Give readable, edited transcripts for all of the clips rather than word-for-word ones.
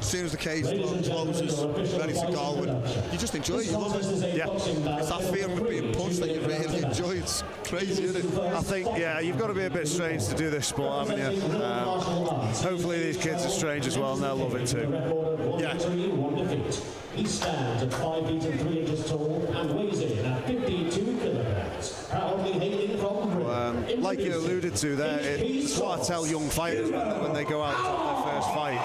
as soon as the cage closes, ready to go, and you just enjoy it, you love it. Yeah. It's that feeling of being punched that you really enjoy. It's crazy, isn't it? I think, yeah, you've got to be a bit strange to do this sport, haven't you? Hopefully these kids are strange as well, and they'll love it too. Yeah. He stands at 5 feet and 3 inches tall and weighs in at 52 kilograms. Proudly hailing from like you alluded to there, it's what I tell young fighters when they go out to have their first fight.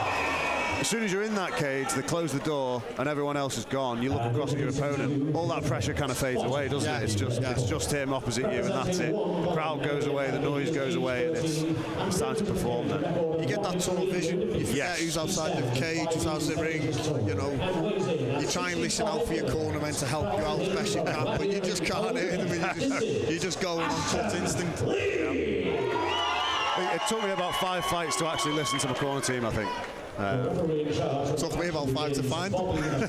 As soon as you're in that cage, they close the door and everyone else is gone. You look across at your opponent, all that pressure kind of fades away, doesn't it? It's just him opposite you, and that's it. The crowd goes away, the noise goes away, and it's time to perform then. You get that tunnel vision. You forget who's outside the cage, who's outside the ring. You know, you try and listen out for your cornermen to help you out as best you can, but you just can't hear them. You just go on gut instinct. It took me about 5 fights to actually listen to my corner team, I think. It took me about 5 to find them.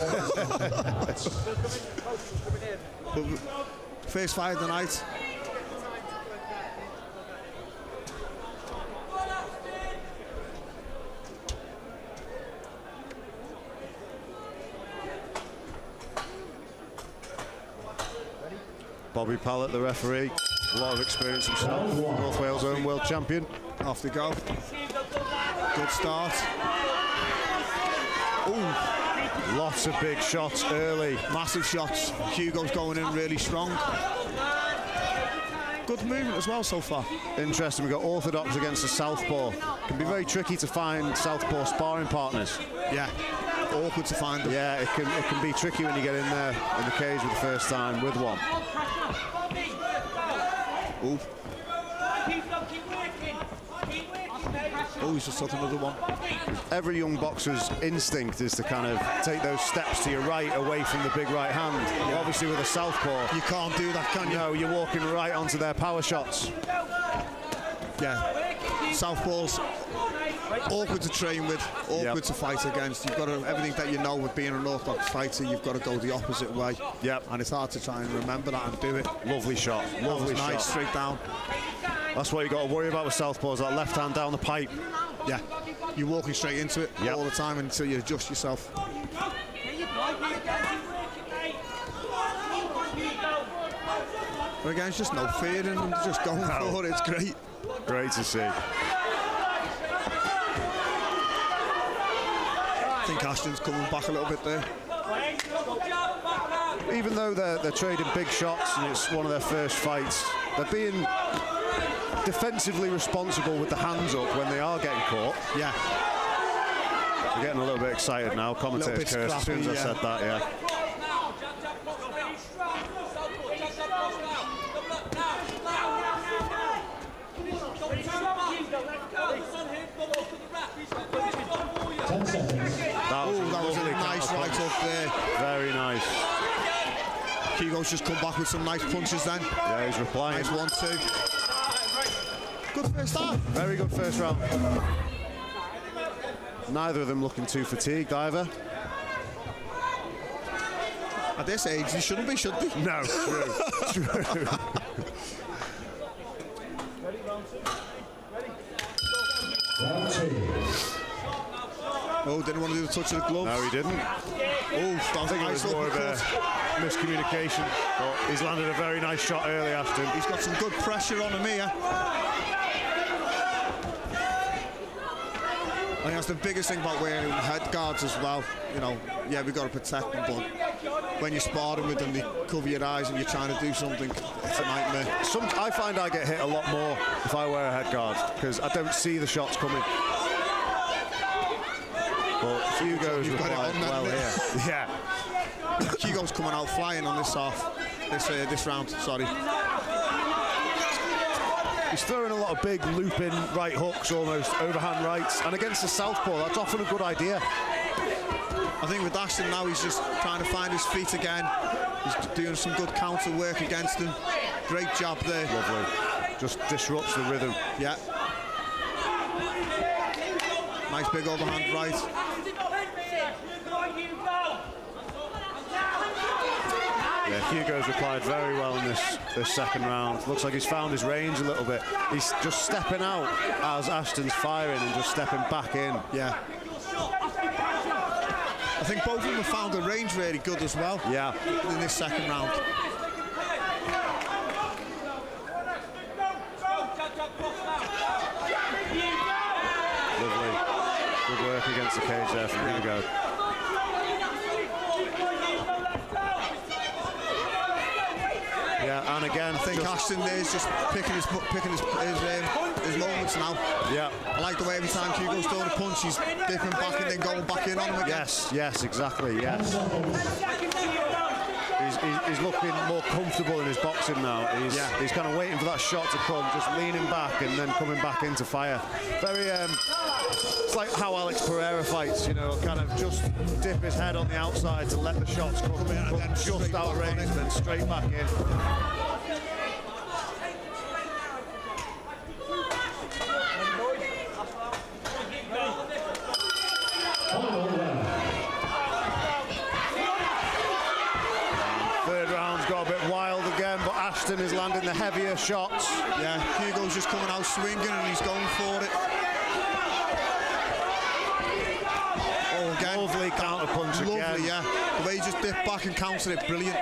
First fight of the night. Bobby Pallett, the referee, a lot of experience himself, North Wales' own world champion. Off they go. Good start. Ooh, lots of big shots early. Massive shots. Hugo's going in really strong. Good movement as well so far. Interesting, we've got orthodox against the southpaw. Can be very tricky to find southpaw sparring partners. Yeah, awkward to find them. Yeah, it can be tricky when you get in there in the cage for the first time with one. Ooh. Oh, he's just took another one. Every young boxer's instinct is to kind of take those steps to your right away from the big right hand. Yeah. Obviously with a southpaw, you can't do that, can you? No, you're walking right onto their power shots. Yeah, southpaws awkward to train with, awkward to fight against. You've got to, everything that you know with being an orthodox fighter, you've got to go the opposite way. Yep. And it's hard to try and remember that and do it. Lovely shot, lovely shot. Nice, straight down. That's what you got to worry about with southpaws, that left hand down the pipe. Yeah, you're walking straight into it all the time until you adjust yourself. But again, it's just no fear in them, just going for it. It's great. Great to see. I think Ashton's coming back a little bit there. Even though they're trading big shots and it's one of their first fights, they're being defensively responsible with the hands up when they are getting caught. Yeah. They're getting a little bit excited now. Commentators cursed as soon as I said that, yeah. That was a nice right up there. Very nice. Hugo's just come back with some nice punches then. Yeah, he's replying. Nice 1-2. Good first half. Very good first round. Neither of them looking too fatigued either. At this age, they shouldn't be, should they? No, true. True. Oh, didn't want to do the touch of the gloves. No, he didn't. Oh, I think it was more of a miscommunication. But he's landed a very nice shot early, Ashton. He's got some good pressure on him here. I think that's the biggest thing about wearing head guards as well. You know, yeah, we've got to protect them, but when you're sparring with them, they cover your eyes and you're trying to do something. It's a nightmare. I find I get hit a lot more if I wear a head guard because I don't see the shots coming. But Hugo's replied well here. Yeah. Hugo's coming out flying on this half, this round, sorry. He's throwing a lot of big looping right hooks, almost overhand rights, and against the southpaw, that's often a good idea. I think with Ashton now, he's just trying to find his feet again. He's doing some good counter work against him. Great job there. Lovely. Just disrupts the rhythm. Yeah. Nice big overhand right. Yeah, Hugo's replied very well in this second round. Looks like he's found his range a little bit. He's just stepping out as Ashton's firing and just stepping back in. Yeah. I think both of them have found the range really good as well. Yeah. In this second round. Lovely. Good work against the cage there from Hugo. Yeah, and again, I think Ashton is just picking his moments now. Yeah. I like the way every time Hugo's throwing a punch, he's dipping back and then going back in on him again. Yes, exactly, yes. He's looking more comfortable in his boxing now. He's kind of waiting for that shot to come, just leaning back and then coming back into fire. Very, it's like how Alex Pereira fights, you know, kind of just dip his head on the outside to let the shots come in and then just out of range and then straight back in. Ashton is landing the heavier shots. Yeah, Hugo's just coming out swinging and he's going for it. Oh, again. Lovely counter punch again. Lovely, yeah. The way he just dipped back and countered it, brilliant.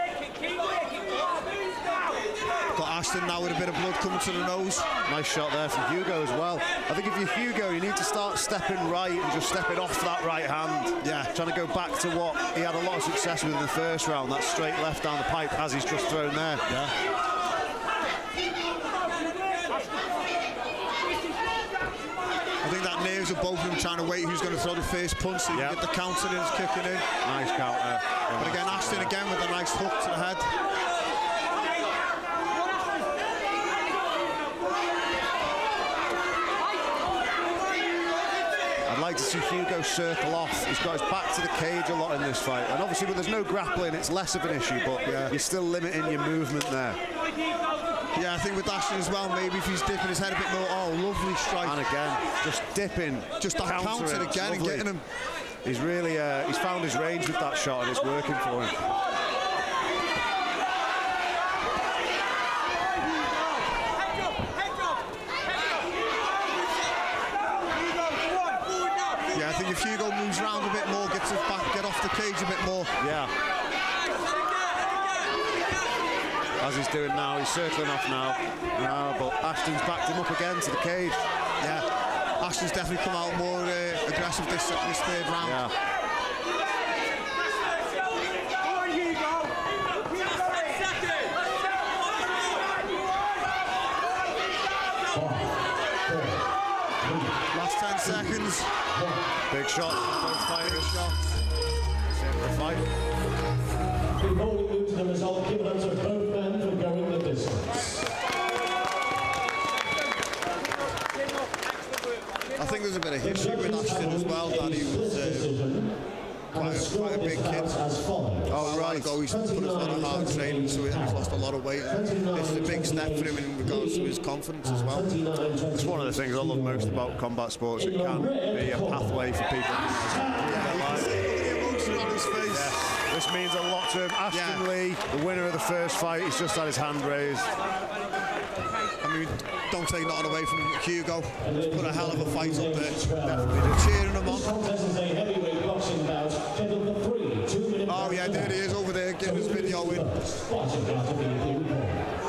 Got Ashton now with a bit of blood coming to the nose. Nice shot there from Hugo as well. I think if you're Hugo, you need to start stepping right and just stepping off that right hand. Yeah. Trying to go back to what he had a lot of success with in the first round, that straight left down the pipe as he's just thrown there. Yeah. I think that nerves of both of them trying to wait who's going to throw the first punch so you can get the counter in, kicking in. Nice counter. But again, Ashton again with a nice hook to the head. I'd like to see Hugo circle off. He's got his back to the cage a lot in this fight. And obviously when there's no grappling, it's less of an issue, but you're still limiting your movement there. Yeah, I think with Ashton as well, maybe if he's dipping his head a bit more. Oh, lovely strike. And again, just dipping. Just that counter again and getting him. He's really, he's found his range with that shot and it's working for him. Yeah, I think if Hugo moves around a bit more, gets his back, get off the cage a bit more. Yeah. As he's doing now, he's circling off now. But Ashton's backed him up again to the cage. Yeah, Ashton's definitely come out more aggressive this third round. Yeah. Last 10 seconds. Big shot. Both fighters. Same for the fight. Before we move to the result, give it up to both men for going the distance. I think there's a bit of history with Ashton as well, that he was quite a big kid. Oh, right. Ago, he's put a lot of hard training to it and he's lost a lot of weight. This is a big step for him in regards to his confidence as well. It's one of the things I love most about combat sports. It can be a pathway for people. This means a lot to him. Ashton Lee, the winner of the first fight, he's just had his hand raised. I mean, don't take nothing away from Hugo. He's put a hell of a fight up there. Cheering him on. Oh yeah, there he is over there, giving his video in.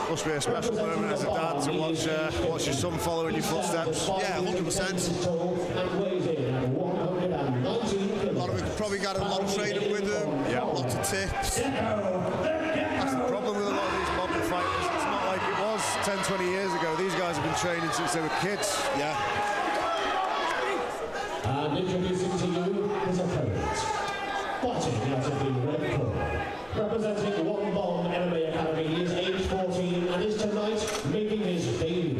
Must be a special moment as a dad to watch your son follow in your footsteps. Yeah, 100%. Probably got a lot of training with him, lots of tips. That's the problem with a lot of these modern fighters. It's not like it was 10, 20 years ago. These guys have been training since they were kids. Yeah. And introducing to you his opponent. Fighting out of the red corner. Representing One Bomb MMA Academy, he is age 14 and is tonight making his debut.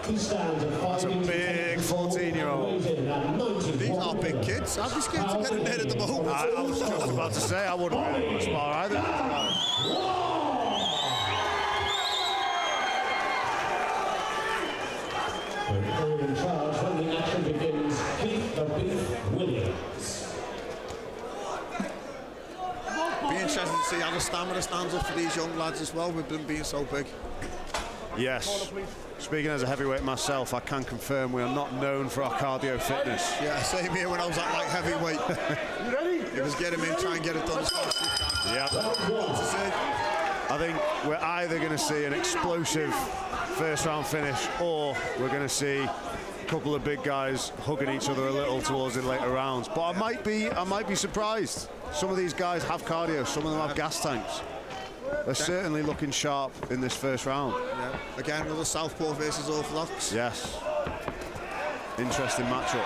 He stands at 5 That's a big 14-year-old. These are big kids. I'd be scared to get in there at the moment. I was just about to say, I wouldn't really want to spar either. In charge when the action begins, Keith the Beef Williams. Be interested to see how the stamina stands up for these young lads as well, with them being so big. Yes. Speaking as a heavyweight myself, I can confirm we are not known for our cardio fitness. Yeah, same here when I was at like heavyweight. You ready? You just get him in, try and get it done as fast as you can. Yeah. I think we're either going to see an explosive first round finish, or we're going to see a couple of big guys hugging each other a little towards the later rounds. But I might be surprised. Some of these guys have cardio, some of them have gas tanks. They're certainly looking sharp in this first round. Yeah. Again, another Southpaw versus Orthodox. Yes. Interesting matchup.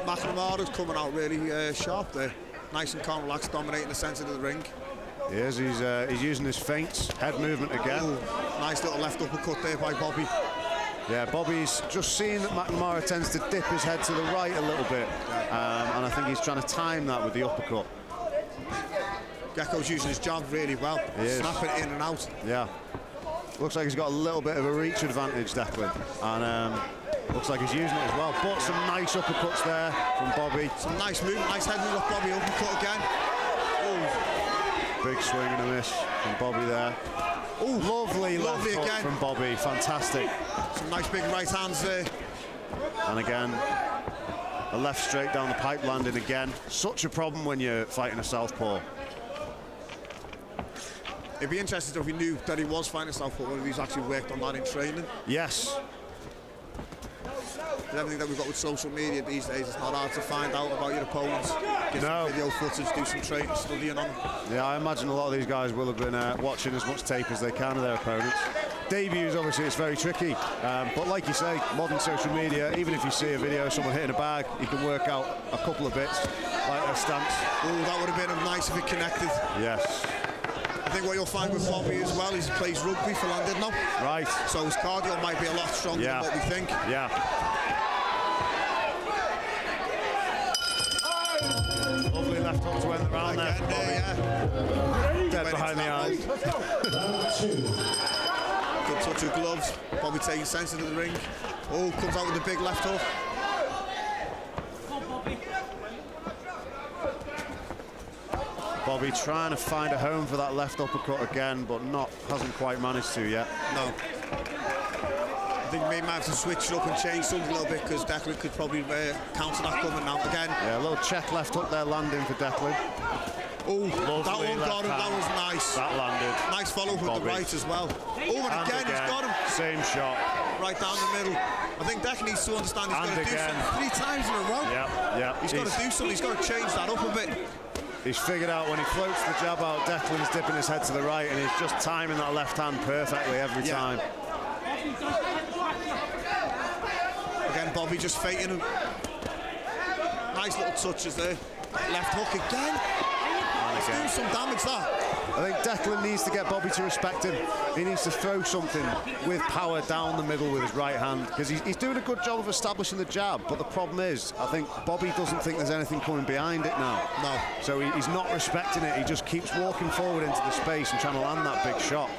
McNamara's coming out really sharp there. Nice and calm, relaxed, dominating the centre of the ring. He is. He's using his feints, head movement again. Ooh, nice little left uppercut there by Bobby. Yeah, Bobby's just seeing that McNamara tends to dip his head to the right a little bit, and I think he's trying to time that with the uppercut. Gecko's using his jab really well, snapping in and out. Yeah, looks like he's got a little bit of a reach advantage, Declan, and looks like he's using it as well. But some nice uppercuts there from Bobby. Some nice movement, nice head move off Bobby, uppercut again. Ooh. Big swing and a miss from Bobby there. Oh, lovely left hook again from Bobby, fantastic. Some nice big right hands there. And again, a left straight down the pipe landing again. Such a problem when you're fighting a southpaw. It'd be interesting if we knew that he was fighting a southpaw, whether he's actually worked on that in training. Yes. With everything that we've got with social media these days, it's not hard to find out about your opponents. Get some video footage, do some training, studying on them. Yeah, I imagine a lot of these guys will have been watching as much tape as they can of their opponents. Debuts, obviously, it's very tricky. But like you say, modern social media, even if you see a video of someone hitting a bag, you can work out a couple of bits, like their stance. Oh, that would have been nice if it connected. Yes. I think what you'll find with Bobby as well is he plays rugby for Llandudno. Right. So his cardio might be a lot stronger than what we think. Yeah. Lovely left hook to end the round there. Dead behind the eyes. Good touch of gloves. Bobby taking sense into the ring. Oh, comes out with a big left hook. Bobby trying to find a home for that left uppercut again, but hasn't quite managed to yet. No. I think we might have to switch it up and change something a little bit, because Declan could probably counter that coming out again. Yeah, a little check left hook there landing for Declan. Oh, that one got him. That was nice. That landed. Nice follow with the right as well. Oh, and again, he's got him. Same shot. Right down the middle. I think Declan needs to understand he's got to do something 3 times in a row. Yeah. He's got to do something. He's got to change that up a bit. He's figured out when he floats the jab out, Declan's dipping his head to the right, and he's just timing that left hand perfectly every time. Again, Bobby just faking him. Nice little touches there. Left hook again. He's doing some damage, that. I think Declan needs to get Bobby to respect him. He needs to throw something with power down the middle with his right hand, because he's doing a good job of establishing the jab, but the problem is, I think Bobby doesn't think there's anything coming behind it now. No. So he's not respecting it. He just keeps walking forward into the space and trying to land that big shot.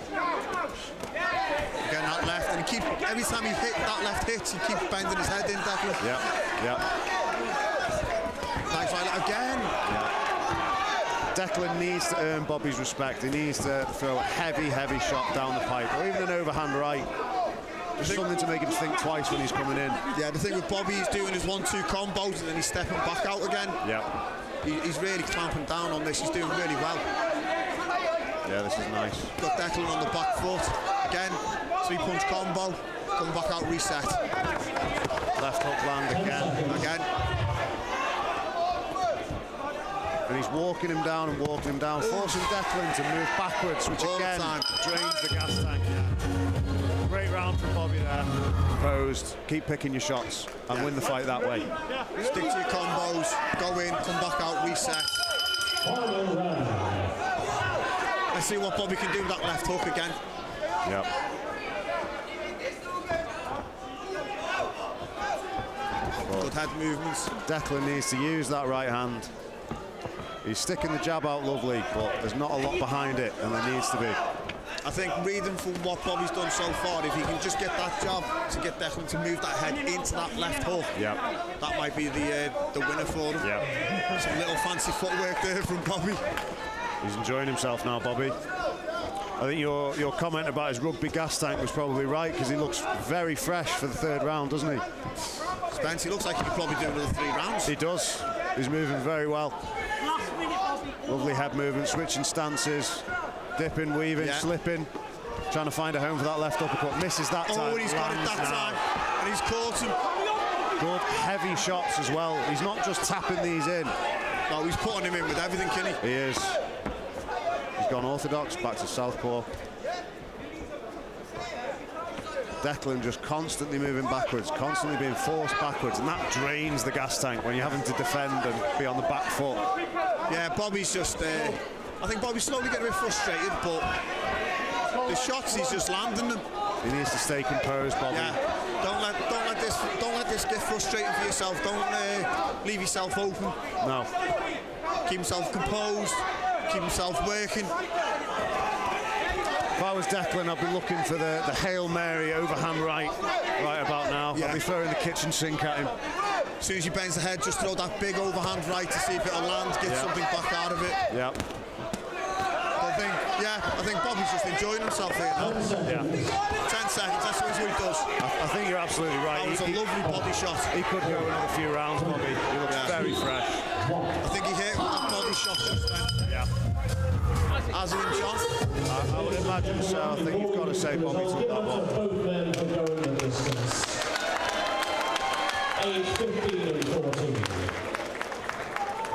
Again, that left, and every time he hit that left hit, he keeps bending his head in, Declan. Yeah. Nice right again. Yeah. Declan needs to earn Bobby's respect. He needs to throw a heavy shot down the pipe, or even an overhand right. Just something to make him think twice when he's coming in. Yeah, the thing with Bobby, he's doing his 1-2 combos, and then he's stepping back out again. Yeah. He's really clamping down on this. He's doing really well. Yeah, this is nice. Got Declan on the back foot. Again, 3-punch combo. Coming back out, reset. Left hook land again. And he's walking him down, forcing Declan to move backwards, which again drains the gas tank. Great round from Bobby there. Posed, keep picking your shots and win the fight that way. Stick to your combos, go in, come back out, reset. Let's see what Bobby can do with that left hook again. Yep. Good head movements. Declan needs to use that right hand. He's sticking the jab out lovely, but there's not a lot behind it, and there needs to be. I think reading from what Bobby's done so far, if he can just get that jab to get Declan to move that head into that left hook, that might be the winner for him. Some little fancy footwork there from Bobby. He's enjoying himself now, Bobby. I think your comment about his rugby gas tank was probably right, because he looks very fresh for the 3rd round, doesn't he? Spence, he looks like he could probably do another 3 rounds. He does. He's moving very well. Lovely head movement, switching stances, dipping, weaving, slipping, trying to find a home for that left uppercut. Misses that time. Oh, and he's got it that time, and he's caught him. Good heavy shots as well. He's not just tapping these in. No, he's putting him in with everything, Kenny. He is. He's gone orthodox, back to southpaw. Declan just constantly moving backwards, constantly being forced backwards, and that drains the gas tank when you're having to defend and be on the back foot. Yeah, Bobby's just I think Bobby's slowly getting a bit frustrated, but the shots he's just landing them. He needs to stay composed, Bobby. Yeah, don't let this get frustrating for yourself. Don't leave yourself open. No. Keep himself composed, keep himself working. If I was Declan, I'd be looking for the Hail Mary overhand right about now. Yeah. I'd be throwing the kitchen sink at him. As soon as he bends the head, just throw that big overhand right to see if it'll land, get something back out of it. Yeah. I think Bobby's just enjoying himself here now. Yeah. 10 seconds, that's what he does. I think you're absolutely right. That was a lovely body shot. He could go another few rounds, Bobby. He looks very fresh. I think he hit with that body shot just then. Yeah. As in John. I would imagine so. I think you've got to say Bobby took that one. Both men for going the distance. Age 15 and 14.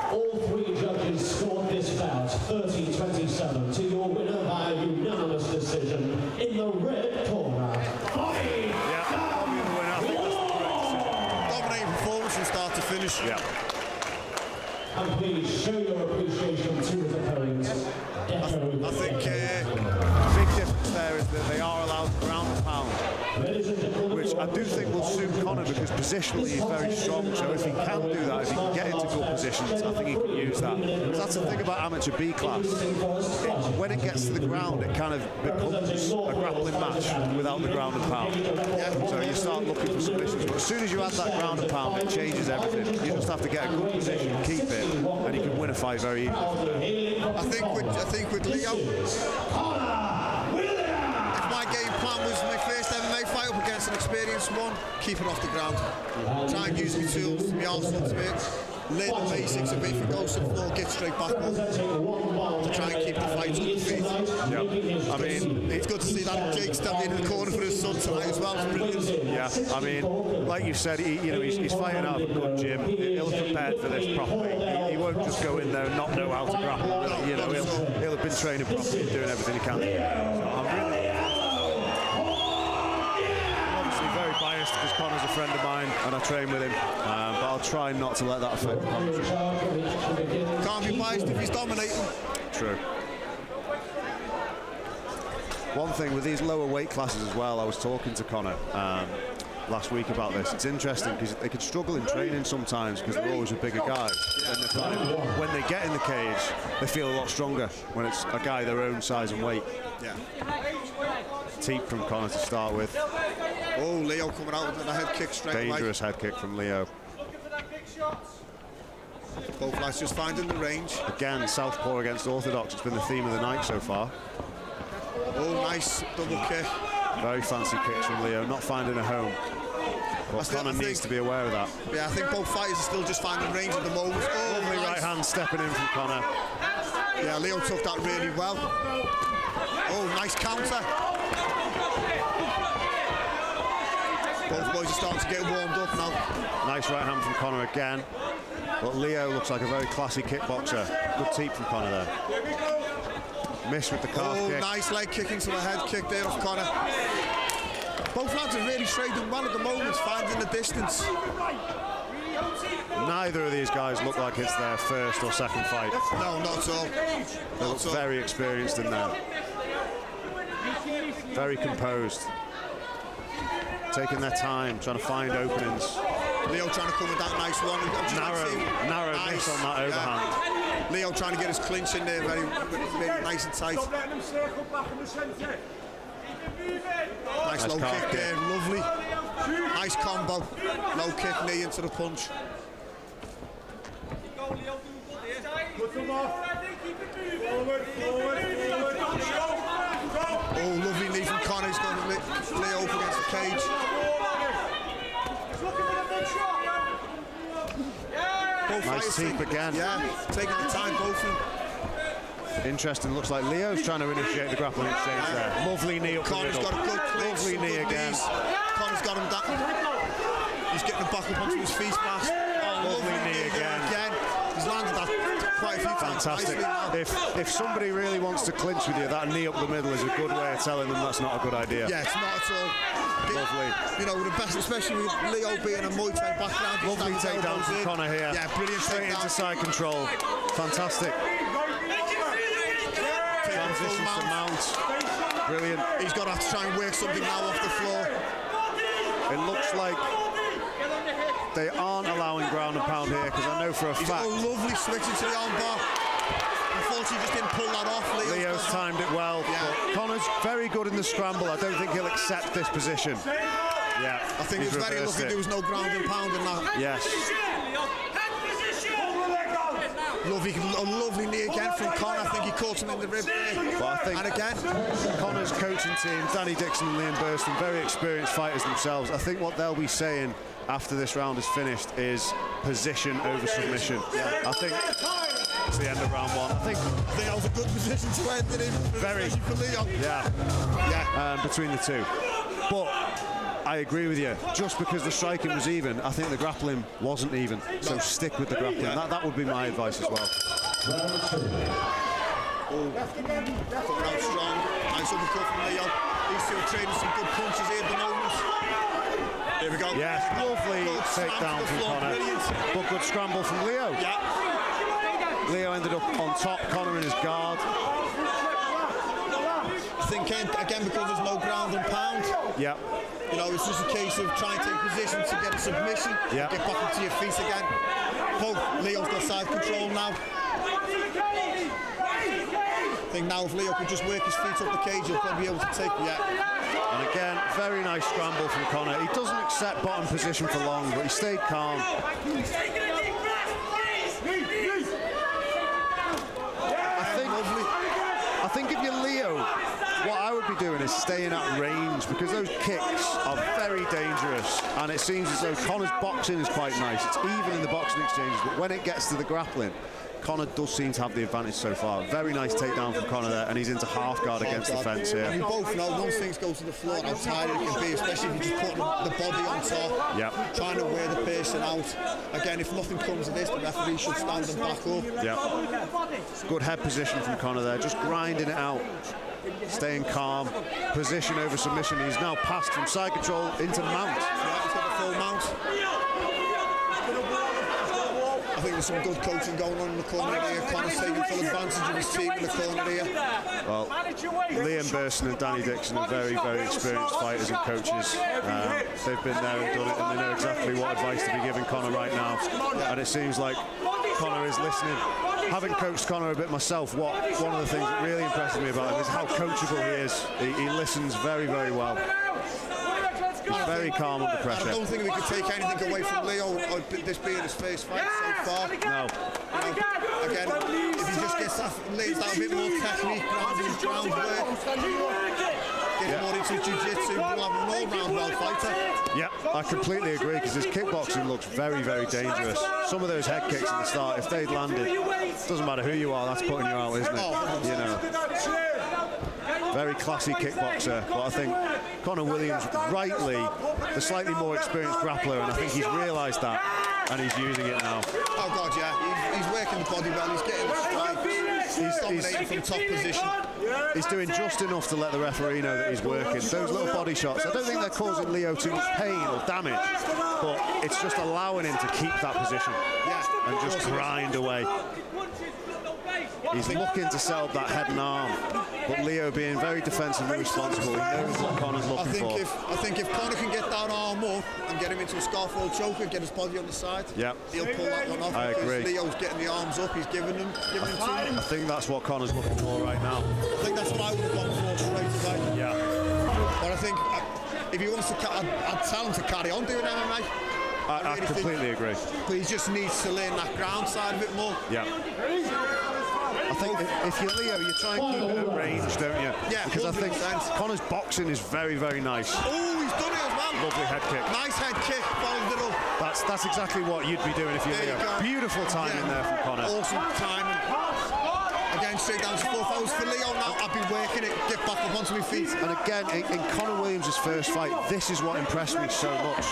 All 3 judges scored this bout 30-27 to your winner by unanimous decision in the red corner. Bobby! Yeah, Bobby the winner. I think that's the correct decision. Dominating performance from start to finish. Yeah. And please show your appreciation to his opponents. I think the big difference there is that they are allowed ground and pound, which I do think will suit Conor, because positionally he's very strong. So if he can do that, if he can get into good positions, I think he can use that. Because that's the thing about amateur B class. When it gets to the ground, it kind of becomes a grappling match without the ground and pound. So you start looking for submissions. But as soon as you add that ground and pound, it changes everything. You just have to get a good position, keep it, and you can win a fight very easily. I think with Leo, if my game plan was my first MMA fight up against an experienced one, keep it off the ground. Try and use my tools, my arsenal to it. Learn the basics of it. If it goes to the floor, get straight back up to try and keep the fights on the feet. Yeah. I mean, it's good to see that Jake standing in the corner for his son tonight as well. It's brilliant. Yeah, I mean, like you said, he's fighting out of a good gym. He'll have prepared for this properly. He won't just go in there and not know how to grapple. He'll have been training properly and doing everything he can. So I'm obviously very biased because Conor's a friend of mine and I train with him, but I'll try not to let that affect the commentary. Can't be biased if he's dominating. True. One thing with these lower weight classes as well, I was talking to Conor last week about this. It's interesting because they can struggle in training sometimes because they're always with bigger guys. And when they get in the cage, they feel a lot stronger when it's a guy their own size and weight. Yeah. Teep from Conor to start with. Oh, Leo coming out with a head kick straight away. Dangerous head kick from Leo. Both lads just finding the range. Again, southpaw against orthodox. It's been the theme of the night so far. Oh, nice double kick. Very fancy kicks from Leo, not finding a home. But Conor needs to be aware of that. Yeah, I think both fighters are still just finding range at the moment. Oh, lovely right hand stepping in from Conor. Yeah, Leo took that really well. Oh, nice counter. Both boys are starting to get warmed up now. Nice right hand from Conor again. But Leo looks like a very classy kickboxer. Good teep from Conor there. Miss with the calf kick. Nice leg kick into the head kick there off Conor. Both lads are really trading well at the moment, finding the distance. Neither of these guys look like it's their first or second fight. No, not at all. They look very experienced in there. Very composed. Taking their time, trying to find openings. Leo trying to come with that nice one. Narrow nice miss on that overhand. Yeah. Leo trying to get his clinch in there very nice and tight. Nice low kick there, lovely. Nice combo. Low kick, knee into the punch. Nice teep again. Yeah, taking the time, both of them. Interesting, looks like Leo's trying to initiate the grappling exchange there. Lovely knee up the Connor's middle. got a good clinch. Lovely knee again. Connor's got him down. He's getting him back up onto his feet fast. Lovely knee again. He's landed that quite a few times. Fantastic. If somebody really wants to clinch with you, that knee up the middle is a good way of telling them that's not a good idea. Yeah, it's not at all. Lovely. You know, the best, especially with Leo being a Muay Thai background. Lovely takedown from Connor here. Yeah, brilliant. Straight into side control. Fantastic. Transitions to mount. Brilliant. He's going to have to try and work something now off the floor. It looks like they aren't allowing ground and pound here, because I know for a fact. Got a lovely switch into the arm bar. Unfortunately, just didn't pull that off. Leo's timed it well. Yeah. But Connor's very good in the scramble. I don't think he'll accept this position. Yeah. I think he was very lucky there was no ground and pound in that. Yes. A lovely knee again from Connor. I think he caught him in the rib there. But I think and again, Connor's coaching team, Danny Dixon and Liam Burston, very experienced fighters themselves. I think what they'll be saying after this round is finished is position over submission. Yeah. I think it's the end of round one. I think that was a good position to end it in. Very. For Leo. Yeah. Between the two. But I agree with you. Just because the striking was even, I think the grappling wasn't even. So stick with the grappling. Yeah. That would be my advice as well. Coming out strong. Nice uppercut from Leo. These two are trading some good punches here at the moment. Here we go. Yes, lovely takedown from Connor. Brilliant. But good scramble from Leo. Yeah. Leo ended up on top, Connor in his guard. I think, again, because there's no ground and pound. Yeah. You know, it's just a case of trying to take position to get a submission, get back into your feet again. Leo's got side control now. I think now if Leo could just work his feet up the cage, he'll probably be able to take it. Yeah. And again, very nice scramble from Connor. He doesn't accept bottom position for long, but he stayed calm. I think if you're Leo, what I would be doing is staying at range, because those kicks are very dangerous, and it seems as though Connor's boxing is quite nice. It's even in the boxing exchanges, but when it gets to the grappling, Connor does seem to have the advantage so far. Very nice takedown from Connor there, and he's into half guard against the fence here. We both know once things go to the floor, how tired it can be, especially if you're just putting the body on top, trying to wear the person out. Again, if nothing comes of this, the referee should stand and back up. Yeah. Good head position from Connor there, just grinding it out. Staying calm, position over submission. He's now passed from side control into mount. Yeah, he's got the full mount. I think there's some good coaching going on in the corner here. Connor's taking full advantage of his team in the corner here. Well, Liam Burston and Danny Dixon are very, very experienced fighters and coaches. They've been there and done it, and they know exactly what advice to be giving Connor right now. And it seems like Connor is listening. Having coached Connor a bit myself, one of the things that really impresses me about him is how coachable he is. He listens very, very well. He's very calm under pressure. I don't think we could take anything away from Leo, or this being his first fight so far. No. Again, if he just gets that, lays down a bit more technique, ground work, gets more into jiu-jitsu, we'll have an all-round well fighter. Yeah, I completely agree, because his kickboxing looks very, very dangerous. Some of those head kicks at the start, if they'd landed, doesn't matter who you are, that's putting you out, isn't it? You know. Very classy kickboxer, but I think Conor Williams, rightly, the slightly more experienced grappler, and I think he's realised that, and he's using it now. Oh God, yeah, he's working the body well, he's getting the strikes, he's dominating from top position. He's doing just enough to let the referee know that he's working. Those little body shots, I don't think they're causing Leo too much pain or damage, but it's just allowing him to keep that position and just grind away. He's looking to set up that head and arm, but Leo being very defensively responsible, he knows what Connor's looking for. I think if Conor can get that arm up and get him into a scarf-hold choker, get his body on the side, he'll pull that one off. I agree. Leo's getting the arms up, he's giving them to him. I think that's what Connor's looking for right now. I think that's what I would have gone for straight away. Yeah. But I think if he wants to, I'd tell him to carry on doing MMA. I completely agree. But he just needs to learn that ground side a bit more. Yeah. I think if you're Leo, you try and keep it at range, don't you? Yeah, because 100%. I think Connor's boxing is very, very nice. Oh, he's done it as well. Lovely head kick. Nice head kick, followed it up. That's exactly what you'd be doing if you're Leo. Beautiful timing there from Conor. Awesome timing. Again, straight down to 4. If I was for Leo now, I'd be working it, get back up onto my feet. And again, in Conor Williams' first fight, this is what impressed me so much.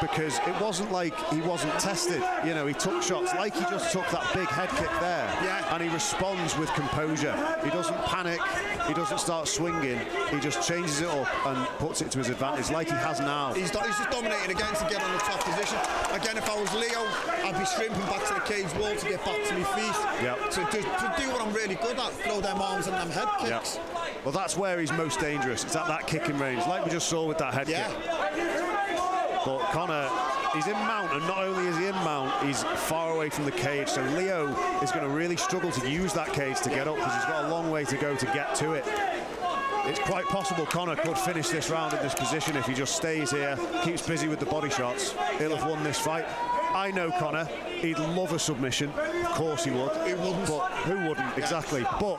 Because it wasn't like he wasn't tested. You know, he took shots like he just took that big head kick there. Yeah. And he responds with composure. He doesn't panic. He doesn't start swinging. He just changes it up and puts it to his advantage like he has now. He's just dominating again to get on the top position. Again, if I was Leo, I'd be shrimping back to the cage wall to get back to my feet. Yep. To do what I'm really good at, throw them arms and them head kicks. Yep. Well, that's where he's most dangerous. It's at that kicking range, like we just saw with that head kick. But Conor, he's in mount, and not only is he in mount, he's far away from the cage. So Leo is going to really struggle to use that cage to get up because he's got a long way to go to get to it. It's quite possible Conor could finish this round in this position if he just stays here, keeps busy with the body shots. He'll have won this fight. I know Conor, he'd love a submission. Of course he would. He wouldn't. But who wouldn't? Exactly. But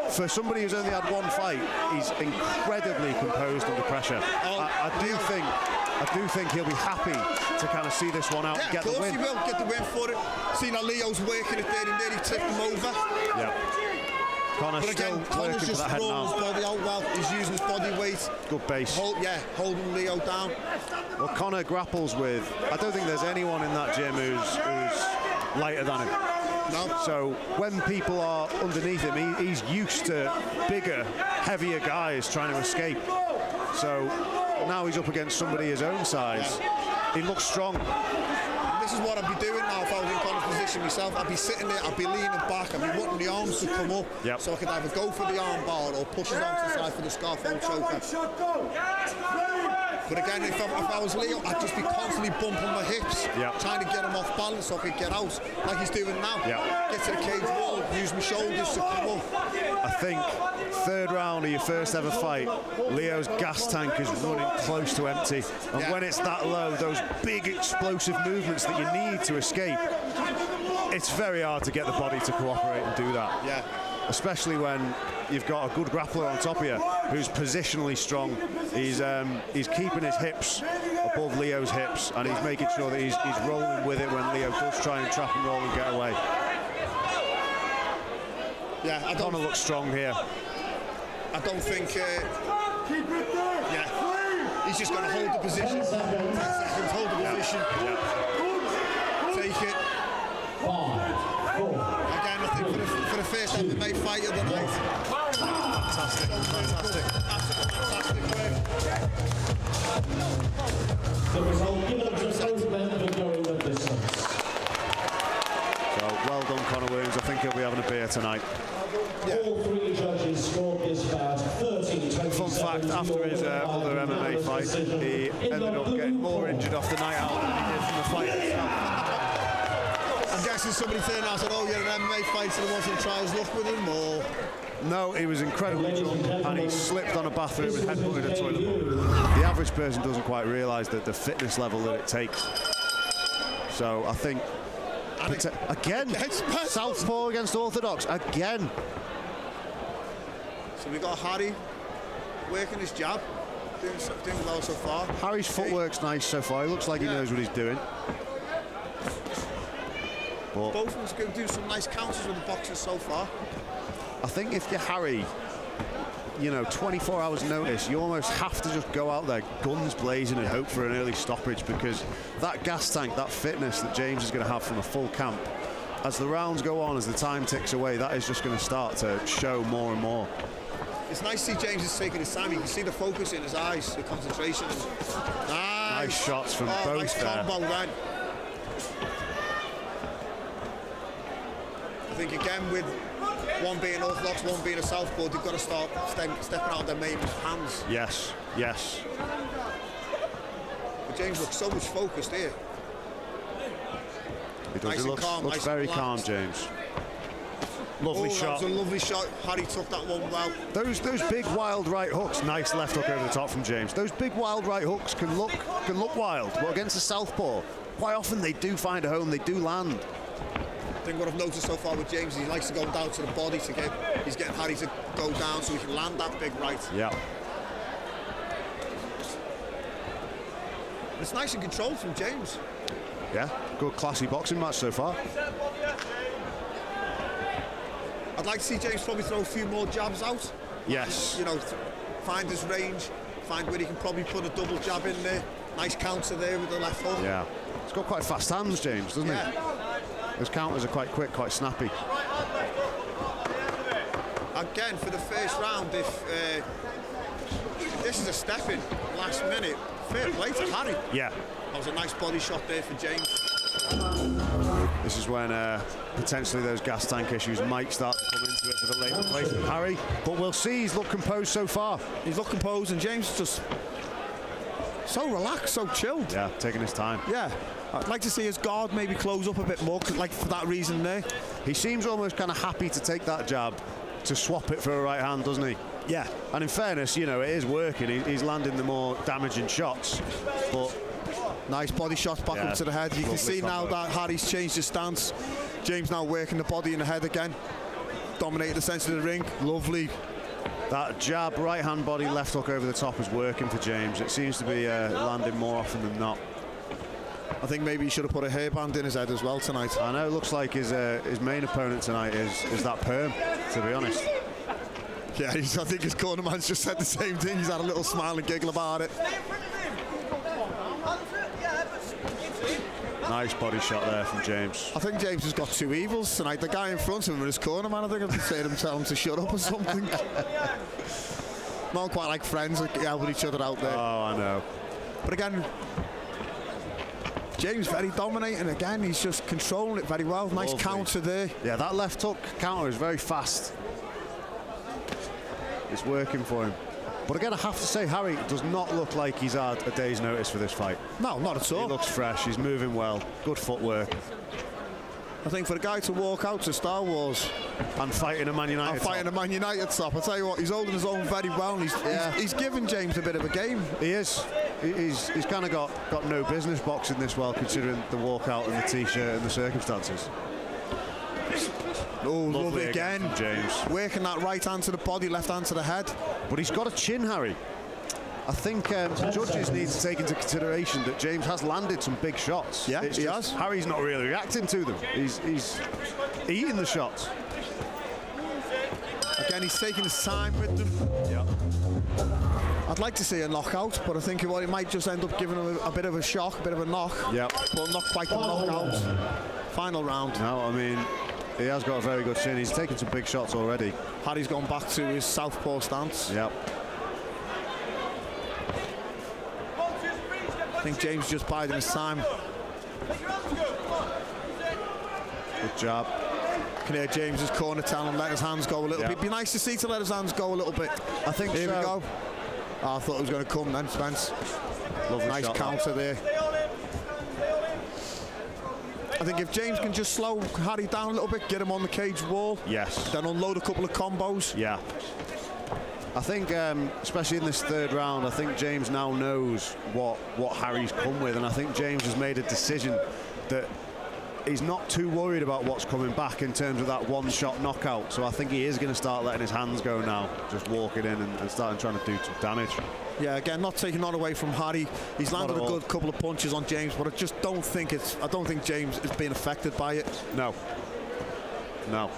for somebody who's only had one fight, he's incredibly composed under pressure. I do think he'll be happy to kind of see this one out and get the win. Of course he will get the win for it. Seeing how Leo's working it there and nearly tipped him over. Yeah. Conor's still working for that head now. His body out well. He's using his body weight. Good base. Holding Leo down. Well, Conor grapples with, I don't think there's anyone in that gym who's lighter than him. No. So when people are underneath him, he's used to bigger, heavier guys trying to escape. So now he's up against somebody his own size. He looks strong. This is what I'd be doing now if I was in Conor's position myself. I'd be sitting there, I'd be leaning back, I'd be wanting the arms to come up, so I could either go for the arm bar or push his arm to the side for the scarf hold choker. But again, if I was Leo, I'd just be constantly bumping my hips, trying to get him off balance so I could get out, like he's doing now. Get to the cage wall, use my shoulders to come up. I think third round of your first ever fight, Leo's gas tank is running close to empty. And when it's that low, those big explosive movements that you need to escape, it's very hard to get the body to cooperate and do that. Especially when you've got a good grappler on top of you who's positionally strong. He's keeping his hips above Leo's hips, and he's making sure that he's rolling with it when Leo does try and trap and roll and get away. Conor looks strong here. I don't think. He's just going to hold the position. 10 seconds, hold the position. Take it. 5, 4. Again, I think for the first MMA fight of the night. Fantastic. Fantastic work. The result given to both men for going the distance. So well done, Conor Williams. I think he'll be having a beer tonight. All three judges scored this bout 13-27. Fun fact, after his other MMA fight, he ended up getting more injured off the night out than he did from the fight itself. I'm guessing somebody turned out and said, oh, you're an MMA fighter and wanted to try his luck with him, or? No, he was incredibly drunk and he slipped on a bathroom and headbutted a toilet bowl. The average person doesn't quite realise that the fitness level that it takes. So I think, again, southpaw against orthodox, again. So we got Harry working his jab, doing well so far. Harry's footwork's nice so far. He looks like he knows what he's doing. But both of them going to do some nice counters with the boxers so far. I think if you're Harry, 24 hours notice, you almost have to just go out there guns blazing and hope for an early stoppage, because that gas tank, that fitness that James is going to have from a full camp, as the rounds go on, as the time ticks away, that is just going to start to show more and more. It's nice to see James is taking his time. You can see the focus in his eyes, the concentration. Nice shots from both nice there. Combo, right? I think again with one being orthodox, one being a southpaw, they've got to start stepping out of their main hands. Yes. But James looks so much focused here. He does. He looks very calm, James. Lovely shot. That was a lovely shot. Harry took that one well. Those big wild right hooks. Nice left hook over the top from James. Those big wild right hooks can look wild, but against a southpaw, quite often they do find a home. They do land. I think what I've noticed so far with James is he likes to go down to the body to get. He's getting Harry to go down so he can land that big right. Yeah. It's nice and controlled from James. Yeah, good classy boxing match so far. I'd like to see James probably throw a few more jabs out. Yes. You know, find his range, find where he can probably put a double jab in there. Nice counter there with the left hook. Yeah. He's got quite fast hands, James, doesn't he? His counters are quite quick, quite snappy. Again, for the first round, if this is a step in last minute, fair play to Harry. Yeah. That was a nice body shot there for James. This is when potentially those gas tank issues might start to come into it for the late replacement Harry. But we'll see, he's looked composed so far. He's looked composed, and James is just so relaxed, so chilled. Yeah, taking his time. Yeah. I'd like to see his guard maybe close up a bit more, like for that reason there. He seems almost kind of happy to take that jab, to swap it for a right hand, doesn't he? Yeah. And in fairness, you know, it is working. He's landing the more damaging shots, but nice body shots back up to the head. You can see now that Harry's changed his stance. James now working the body and the head again. Dominating the centre of the ring. Lovely. That jab, right hand body, left hook over the top is working for James. It seems to be landing more often than not. I think maybe he should have put a hairband in his head as well tonight. I know, it looks like his main opponent tonight is that perm, to be honest. Yeah, I think his corner man's just said the same thing. He's had a little smile and giggle about it. Nice body shot there from James. I think James has got two evils tonight. The guy in front of him and his corner man, I think I've said him, tell him to shut up or something. Not quite like friends, like helping each other out there. Oh, I know. But again, James very dominating again. He's just controlling it very well. Nice counter there. Yeah, that left hook counter is very fast. It's working for him. But again, I have to say, Harry does not look like he's had a day's notice for this fight. No, not at all. He looks fresh. He's moving well. Good footwork. I think for the guy to walk out to Star Wars and fighting a Man United and fighting a Man United top, I tell you what, he's holding his own very well. And he's giving James a bit of a game. He is. He's kind of got no business boxing this well, considering the walkout and the t-shirt and the circumstances. Oh, lovely again. James. Working that right hand to the body, left hand to the head. But he's got a chin, Harry. I think the judges need to take into consideration that James has landed some big shots. Yeah, he has. Harry's not really reacting to them. He's eating the shots. Again, he's taking his time with them. Yeah. I'd like to see a knockout, but I think it might just end up giving him a bit of a shock, a bit of a knock. Yeah. But not quite a knockout. Final round. No, I mean, he has got a very good chin. He's taken some big shots already. Harry's gone back to his southpaw stance. Yep. I think James just biding his time. Good job. Can hear James's corner telling him let his hands go a little bit. It'd be nice to see to let his hands go a little bit. I think Here so. we go. Oh, I thought it was going to come then, Spence. Lovely nice shot, counter there. I think if James can just slow Harry down a little bit, get him on the cage wall. Yes. Then unload a couple of combos. Yeah. I think, especially in this third round, I think James now knows what Harry's come with, and I think James has made a decision that he's not too worried about what's coming back in terms of that one-shot knockout. So I think he is going to start letting his hands go now, just walking in and starting trying to do some damage. Yeah, again, not taking on away from Harry. He's landed a good couple of punches on James, but I just don't think I don't think James is being affected by it. No. No.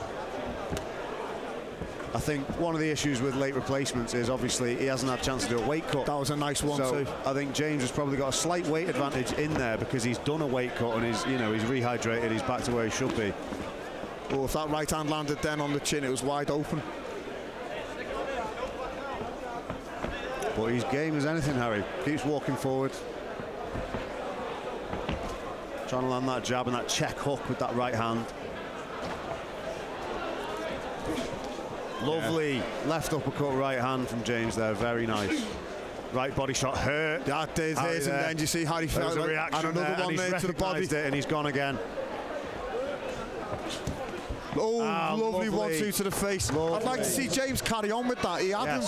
I think one of the issues with late replacements is obviously he hasn't had a chance to do a weight cut. That was a nice one so too. I think James has probably got a slight weight advantage in there because he's done a weight cut and he's rehydrated, he's back to where he should be. Oh, if that right hand landed then on the chin, it was wide open. But he's game as anything, Harry. Keeps walking forward. Trying to land that jab and that check hook with that right hand. Lovely left uppercut right hand from James there, very nice. Right body shot hurt. That did hit, and then you see Harry felt a reaction and another one there to the body. It and he's gone again. Oh, lovely 1-2 to the face. Lovely. I'd like to see James carry on with that. He hadn't.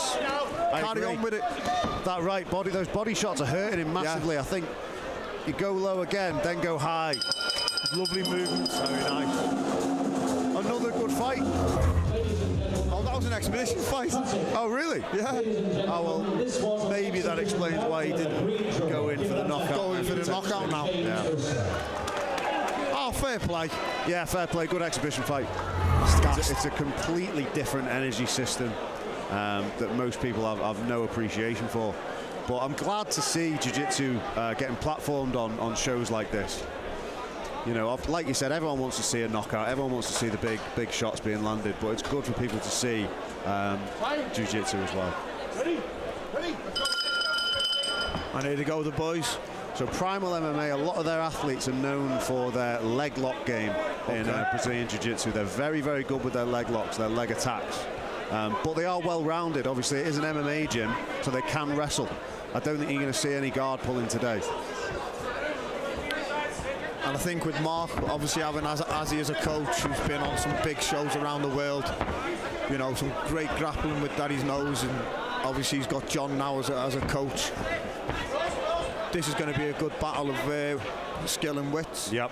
Carry on with it. That right body, those body shots are hurting him massively. I think you go low again, then go high. Lovely movements. Very nice. Another good fight. Oh, that was an exhibition fight. Oh, really? Yeah. Oh, well, maybe that explains why he didn't go in for the knockout. Go in for the knockout now. Yeah. Oh, fair play. Yeah, fair play. Good exhibition fight. It's a completely different energy system that most people have no appreciation for. But I'm glad to see jiu-jitsu getting platformed on shows like this. You know, like you said, everyone wants to see a knockout. Everyone wants to see the big shots being landed. But it's good for people to see jiu-jitsu as well. Ready? And here to go, the boys. So Primal MMA, a lot of their athletes are known for their leg lock game in Brazilian jiu-jitsu. They're very, very good with their leg locks, their leg attacks. But they are well-rounded. Obviously, it is an MMA gym, so they can wrestle. I don't think you're going to see any guard pulling today. And I think with Mark, obviously having Ozzy as a coach who's been on some big shows around the world, you know, some great grappling with Daddy's nose, and obviously he's got John now as a coach. This is going to be a good battle of skill and wits. Yep.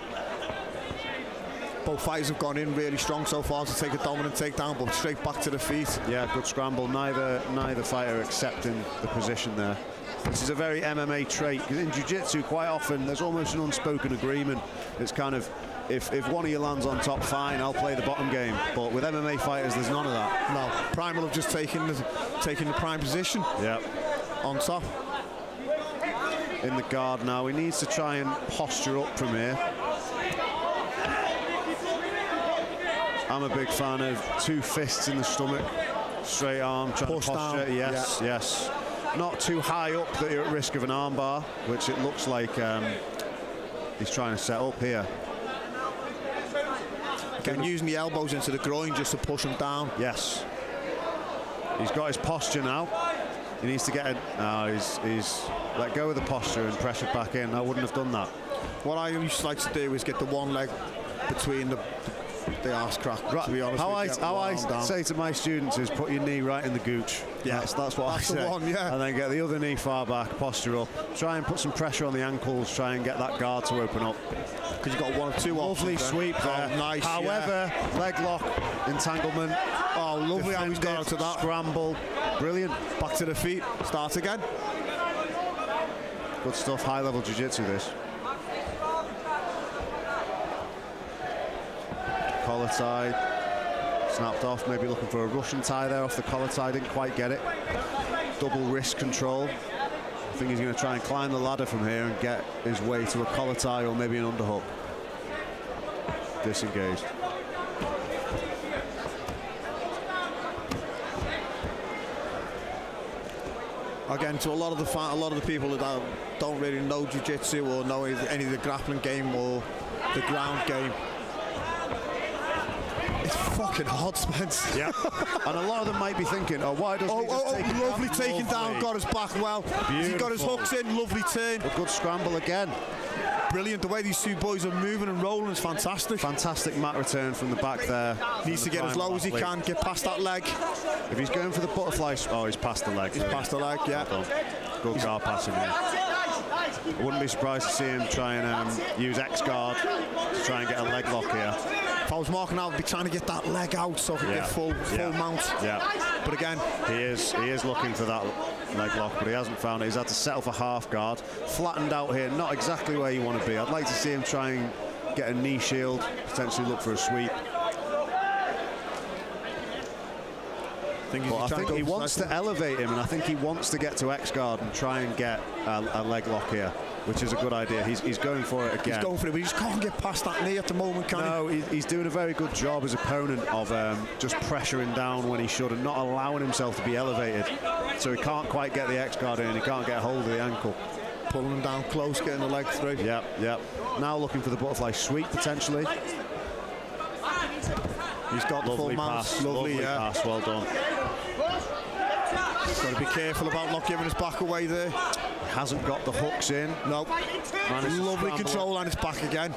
Both fighters have gone in really strong so far to take a dominant takedown, but straight back to the feet. Yeah, good scramble. Neither fighter accepting the position there. This is a very MMA trait, because in jiu-jitsu quite often there's almost an unspoken agreement. It's kind of, if one of you lands on top, fine, I'll play the bottom game. But with MMA fighters, there's none of that. No, Primal have just taken the prime position. Yep. On top. In the guard now, he needs to try and posture up from here. I'm a big fan of 2 fists in the stomach, straight arm, trying to posture. Down. Yes, yes. Not too high up that you're at risk of an armbar, which it looks like he's trying to set up here. Again, using the elbows into the groin just to push him down. Yes. He's got his posture now. He needs to get it. He's let go of the posture and pressured back in. I wouldn't have done that. What I used to like to do is get the one leg between the arse crack, to be honest. How I say to my students is put your knee right in the gooch. Yeah, that's what I say. The one, yeah. And then get the other knee far back, posture up. Try and put some pressure on the ankles, try and get that guard to open up. Because you've got one or two lovely sweep there. Oh, nice. However, leg lock, entanglement. Oh, lovely how he's got to that. Scramble. Brilliant. Back to the feet. Start again. Good stuff. High-level jiu-jitsu, this. Collar tie, snapped off, maybe looking for a Russian tie there off the collar tie, didn't quite get it. Double wrist control. I think he's going to try and climb the ladder from here and get his way to a collar tie or maybe an underhook. Disengaged. Again, to a lot of the people that don't really know jiu-jitsu or know any of the grappling game or the ground game, it's fucking hard, Spence. Yeah. And a lot of them might be thinking, oh, why doesn't he just take it lovely taking down, got his back well. He got his hooks in, lovely turn. A good scramble again. Brilliant, the way these two boys are moving and rolling is fantastic. Fantastic mat return from the back there. Needs to get as low as he can, get past that leg. If he's going for the butterfly, oh, he's past the leg. He's past the leg, yeah. Good guard passing here. I wouldn't be surprised to see him try and use X-guard to try and get a leg lock here. If I was marking out, I'd be trying to get that leg out so I could get full mount. Yeah. But again, he is looking for that leg lock, but he hasn't found it. He's had to settle for half guard. Flattened out here, not exactly where you want to be. I'd like to see him try and get a knee shield, potentially look for a sweep. I think he wants to elevate him, and I think he wants to get to X-guard and try and get a leg lock here, which is a good idea. He's going for it again. He's going for it, but he just can't get past that knee at the moment, can he? No, he's doing a very good job as opponent of just pressuring down when he should and not allowing himself to be elevated. So he can't quite get the X-guard in, he can't get a hold of the ankle. Pulling him down close, getting the leg through. Yep. Now looking for the butterfly sweep, potentially. He's got the full mount. Lovely pass, well done. Got to be careful about not giving his back away there. Hasn't got the hooks in. Nope. Lovely control on his back again.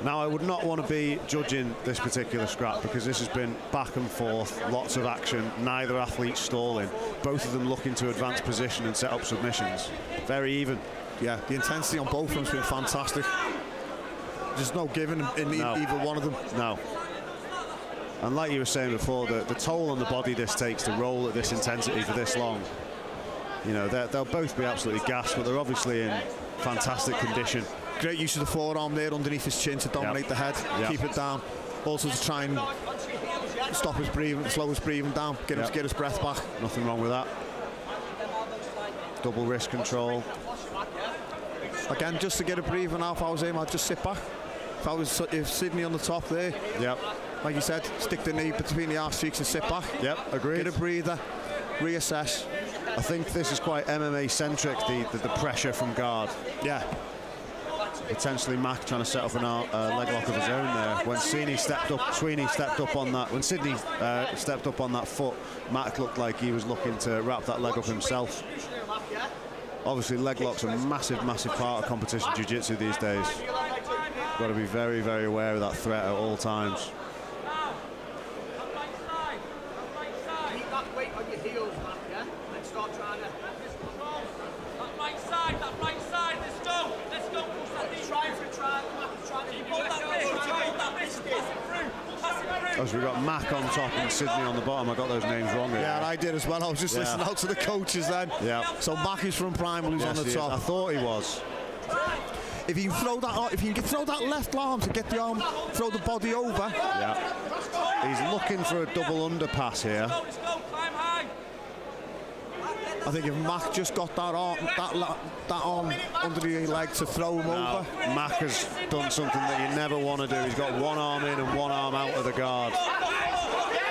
Now, I would not want to be judging this particular scrap because this has been back and forth, lots of action, neither athlete stalling, both of them looking to advance position and set up submissions. Very even. Yeah, the intensity on both of them has been fantastic. There's no giving in either one of them. No. And like you were saying before, the toll on the body this takes to roll at this intensity for this long. You know, they'll both be absolutely gassed, but they're obviously in fantastic condition. Great use of the forearm there underneath his chin to dominate the head, keep it down. Also to try and stop his breathing, slow his breathing down, get him to get his breath back. Nothing wrong with that. Double wrist control. Again, just to get a breathing out, if I was him, I'd just sit back. If Sydney on the top there, like you said, stick the knee between the arse cheeks and sit back. Yep, agreed. Get a breather, reassess. I think this is quite MMA centric, the pressure from guard. Yeah. Potentially Mac trying to set up a leg lock of his own there. When Sweeney stepped up on that, when Sydney stepped up on that foot, Mac looked like he was looking to wrap that leg up himself. Obviously, leg locks are a massive part of competition jiu-jitsu these days. Got to be very, very aware of that threat at all times. Keep that weight on your heels, Mac, yeah? And start trying to... That right side, let's go, push that knee. Trying to hold that wrist, pass it through. As we got Mac on top and Sydney on the bottom, I got those names wrong here. Yeah, and I did as well. I was just listening out to the coaches then. Yeah. So Mac is from Primal, who's on the top. I thought he was. If you can throw that left arm to get the arm, throw the body over. Yeah. He's looking for a double underpass here. Let's go, climb high. I think if Mac just got that arm under the leg to throw him over. Mac has done something that you never want to do. He's got one arm in and one arm out of the guard.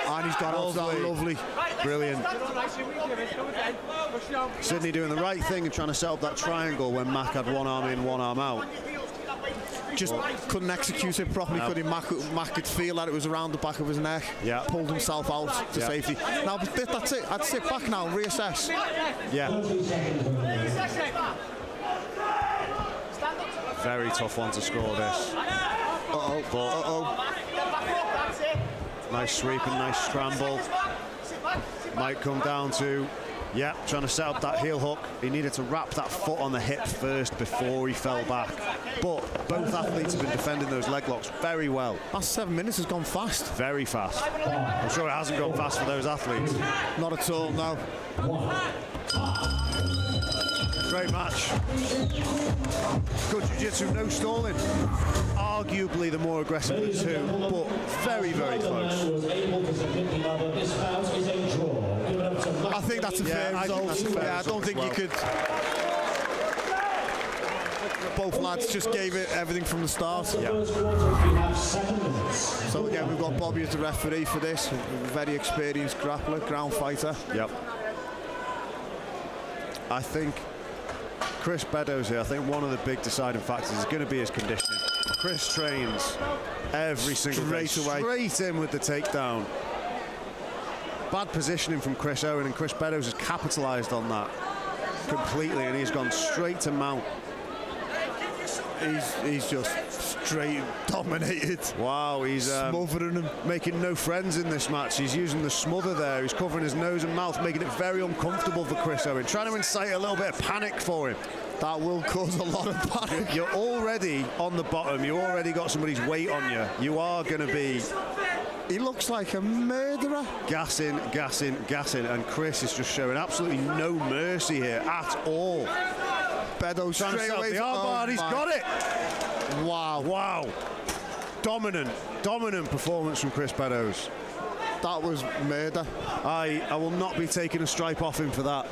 And he's got out that lovely. Brilliant. Sydney doing the right thing and trying to set up that triangle when Mac had one arm in, one arm out. Just couldn't execute it properly, could he? Mac could feel that it was around the back of his neck. Yeah. Pulled himself out to safety. Now, that's it. I'd sit back now and reassess. Yeah. Very tough one to score this. Nice sweep and nice scramble. Might come down to, trying to set up that heel hook. He needed to wrap that foot on the hip first before he fell back. But both athletes have been defending those leg locks very well. That 7 minutes has gone fast. Very fast. I'm sure it hasn't gone fast for those athletes. Not at all, no. Great match. Good jiu-jitsu, no stalling. Arguably the more aggressive of the two, but very, very close. I think that's a fair result. I don't think you could... Both lads just gave it everything from the start. So again, we've got Bobby as the referee for this. Very experienced grappler, ground fighter. Yep. I think Chris Beddows here, I think one of the big deciding factors is going to be his conditioning. Chris trains every single day, straight in with the takedown. Bad positioning from Chris Owen, and Chris Beddows has capitalised on that completely, and he's gone straight to mount. He's just straight dominated. Wow, he's smothering him, making no friends in this match. He's using the smother there. He's covering his nose and mouth, making it very uncomfortable for Chris Owen, trying to incite a little bit of panic for him. That will cause a lot of panic. You're already on the bottom. You already got somebody's weight on you. You are going to be... He looks like a murderer. Gassing, and Chris is just showing absolutely no mercy here at all. Beddows straight away. The armbar, he's got it. Wow. Dominant performance from Chris Beddows. That was murder. I will not be taking a stripe off him for that.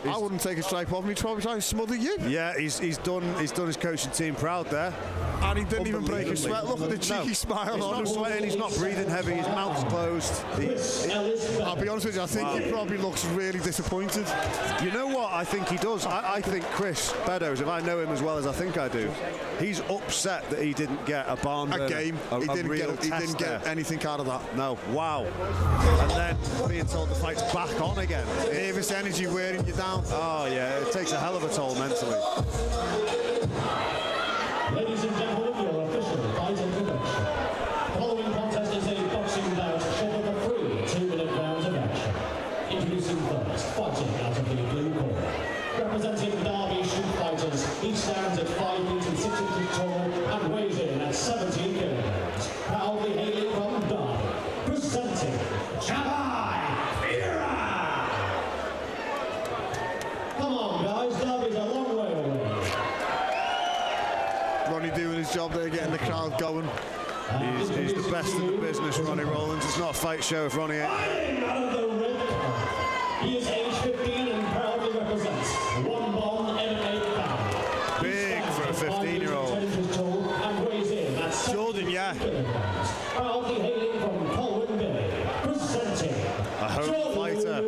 I wouldn't take a stripe off him. He'd probably try and smother you. Yeah, he's done his coaching team proud there. And he didn't even break a sweat. Look at the cheeky smile on him. He's not sweating, he's not breathing heavy, his mouth's closed. I'll be honest with you, I think he probably looks really disappointed. You know what I think he does? I think Chris Beddows, if I know him as well as I think I do, he's upset that he didn't get a barn burner, a game. He didn't get anything out of that. No, wow. And then being told the fight's back on again. Nervous energy wearing you down. Oh yeah, it takes a hell of a toll mentally. Ladies and gentlemen, your official fight introduction. The following contest is a boxing bout scheduled for 3 2-minute rounds of action. Introducing first, fighting out of the blue corner. Representing Derby Shoot Fighters, he stands at 5 feet and 6 inches tall and weighs in at 17 kilograms. Proudly hailing from his job there, getting the crowd going. He's the best in the business, Ronnie Rowlands. It's not a fight show if Ronnie ain't. Out of the red corner, he is age 15 and proudly represents One Bomb MMA Pound. Big for a 15-year-old. Jordan, yeah. Proudly hailing from Colwyn, presenting A home fighter.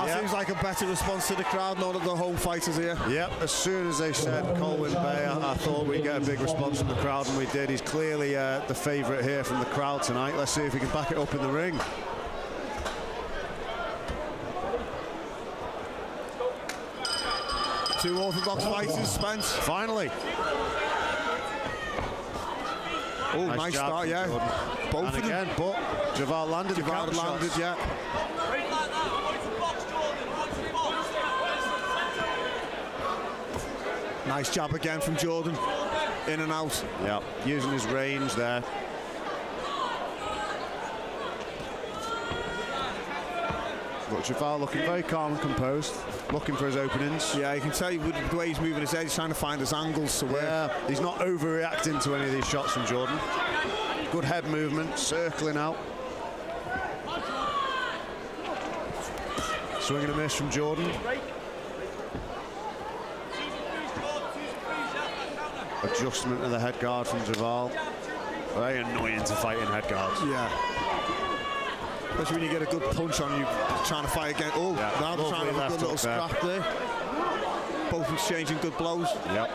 That seems like a better response to the crowd, now that the home fighters here. Yep, as soon as they said Colwyn Bay, I thought we'd get a big response from the crowd, and we did. He's clearly the favourite here from the crowd tonight. Let's see if he can back it up in the ring. Two orthodox fighters, Spence. Finally. Oh, nice jab start, from yeah. Jordan. Both And of them. again, but Javal landed the counter landed, shots. yeah. Right like that. Watch the box, Jordan. Watch the box. Nice jab again from Jordan. In and out. Yeah, using his range there. But Javal looking very calm and composed, looking for his openings. Yeah, you can tell with the way he's moving his head, he's trying to find his angles to work. Yeah, he's not overreacting to any of these shots from Jordan. Good head movement, circling out. Swing and a miss from Jordan. Adjustment of the head guard from Javal. Very annoying to fight in head guards. Yeah. Especially when you get a good punch on you, trying to fight again. Oh, Yeah, now they're trying to have a good little scrap there. Both exchanging good blows. Yep.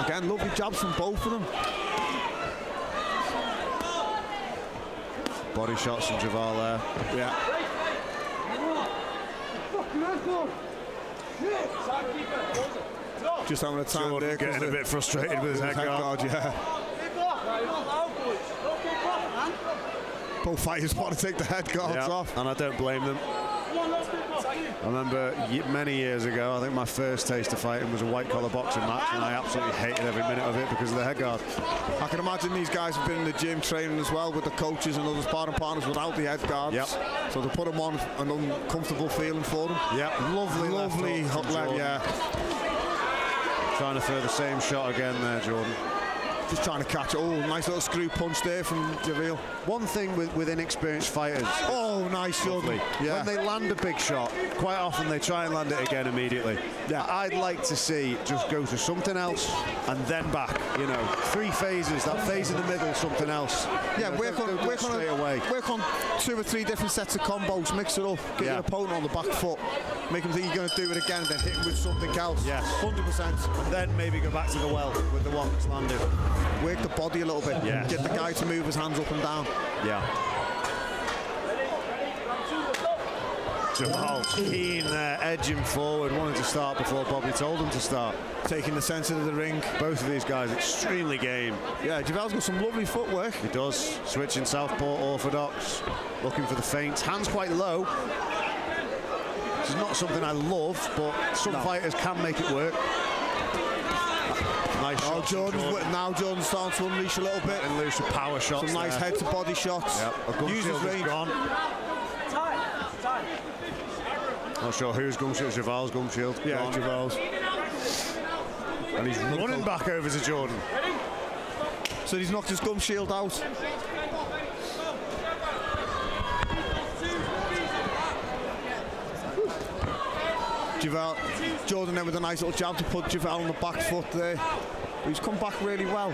Again, lovely jabs from both of them. Body shots from Javal there. Yeah. Just having a time Jordan there. getting a bit frustrated with his head guard. Yeah. Both fighters want to take the head guards off. And I don't blame them. I remember many years ago, I think my first taste of fighting was a white collar boxing match, and I absolutely hated every minute of it because of the head guard. I can imagine these guys have been in the gym training as well with the coaches and other sparring partners without the head guards. Yep. So to put them on, an uncomfortable feeling for them. Yep. Lovely left hook hot from leg, Jordan. yeah. Trying to throw the same shot again there, Jordan. Just trying to catch it. Oh, nice little screw punch there from Javal. One thing with inexperienced fighters, Oh, nice, Jordan. Yeah. when they land a big shot, quite often they try and land it again immediately. Yeah. I'd like to see just go to something else and then back. You know, 3 phases. That phase in the middle, something else. Yeah, You know, work don't go straight away. work on 2 or 3 different sets of combos, mix it up, get Yeah. your opponent on the back foot, make him think you're going to do it again, then hit him with something else. Yes. 100%. Then maybe go back to the well with the one that's landed. Work the body a little bit. Yeah. Get the guy to move his hands up and down. Yeah. Javal keen there, edging forward, wanted to start before Bobby told him to start. Taking the centre of the ring. Both of these guys extremely game. Yeah, Javal's got some lovely footwork. He does. Switching southpaw orthodox, looking for the feints. Hands quite low. This is not something I love, but some fighters can make it work. Nice Oh, shots from Jordan. now Jordan's starting to unleash a little bit. And loose with power shots. Some nice there. head to body shots. Yep. A Use his Gumshield is range. gone. Not sure whose Gumshield. Javal's Gumshield. Yeah, gone. Javal's. And he's running back over to Jordan. So he's knocked his gum shield out. Jordan then with a nice little jab to put Javal on the back foot there. But he's come back really well.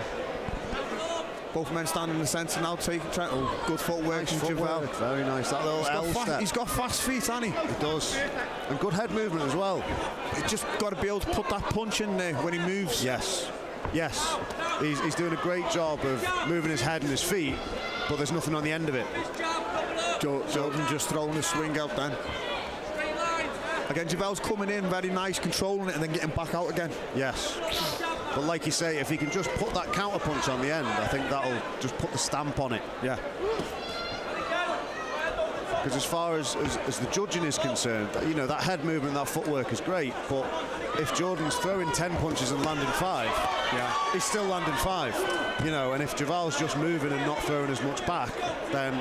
Both men standing in the centre now, good footwork from Javal. Very nice. That little L step. He's got fast feet, hasn't he? He does. And good head movement as well. He's just got to be able to put that punch in there when he moves. Yes. Yes. He's doing a great job of moving his head and his feet, but there's nothing on the end of it. Jordan just throwing the swing out then. Again, Javal's coming in very nice, controlling it and then getting back out again. Yes. But like you say, if he can just put that counter punch on the end, I think that'll just put the stamp on it. Yeah. Because as far as the judging is concerned, you know, that head movement, that footwork is great, but if Jordan's throwing 10 punches and landing 5, he's still landing 5. You know, and if Javal's just moving and not throwing as much back, then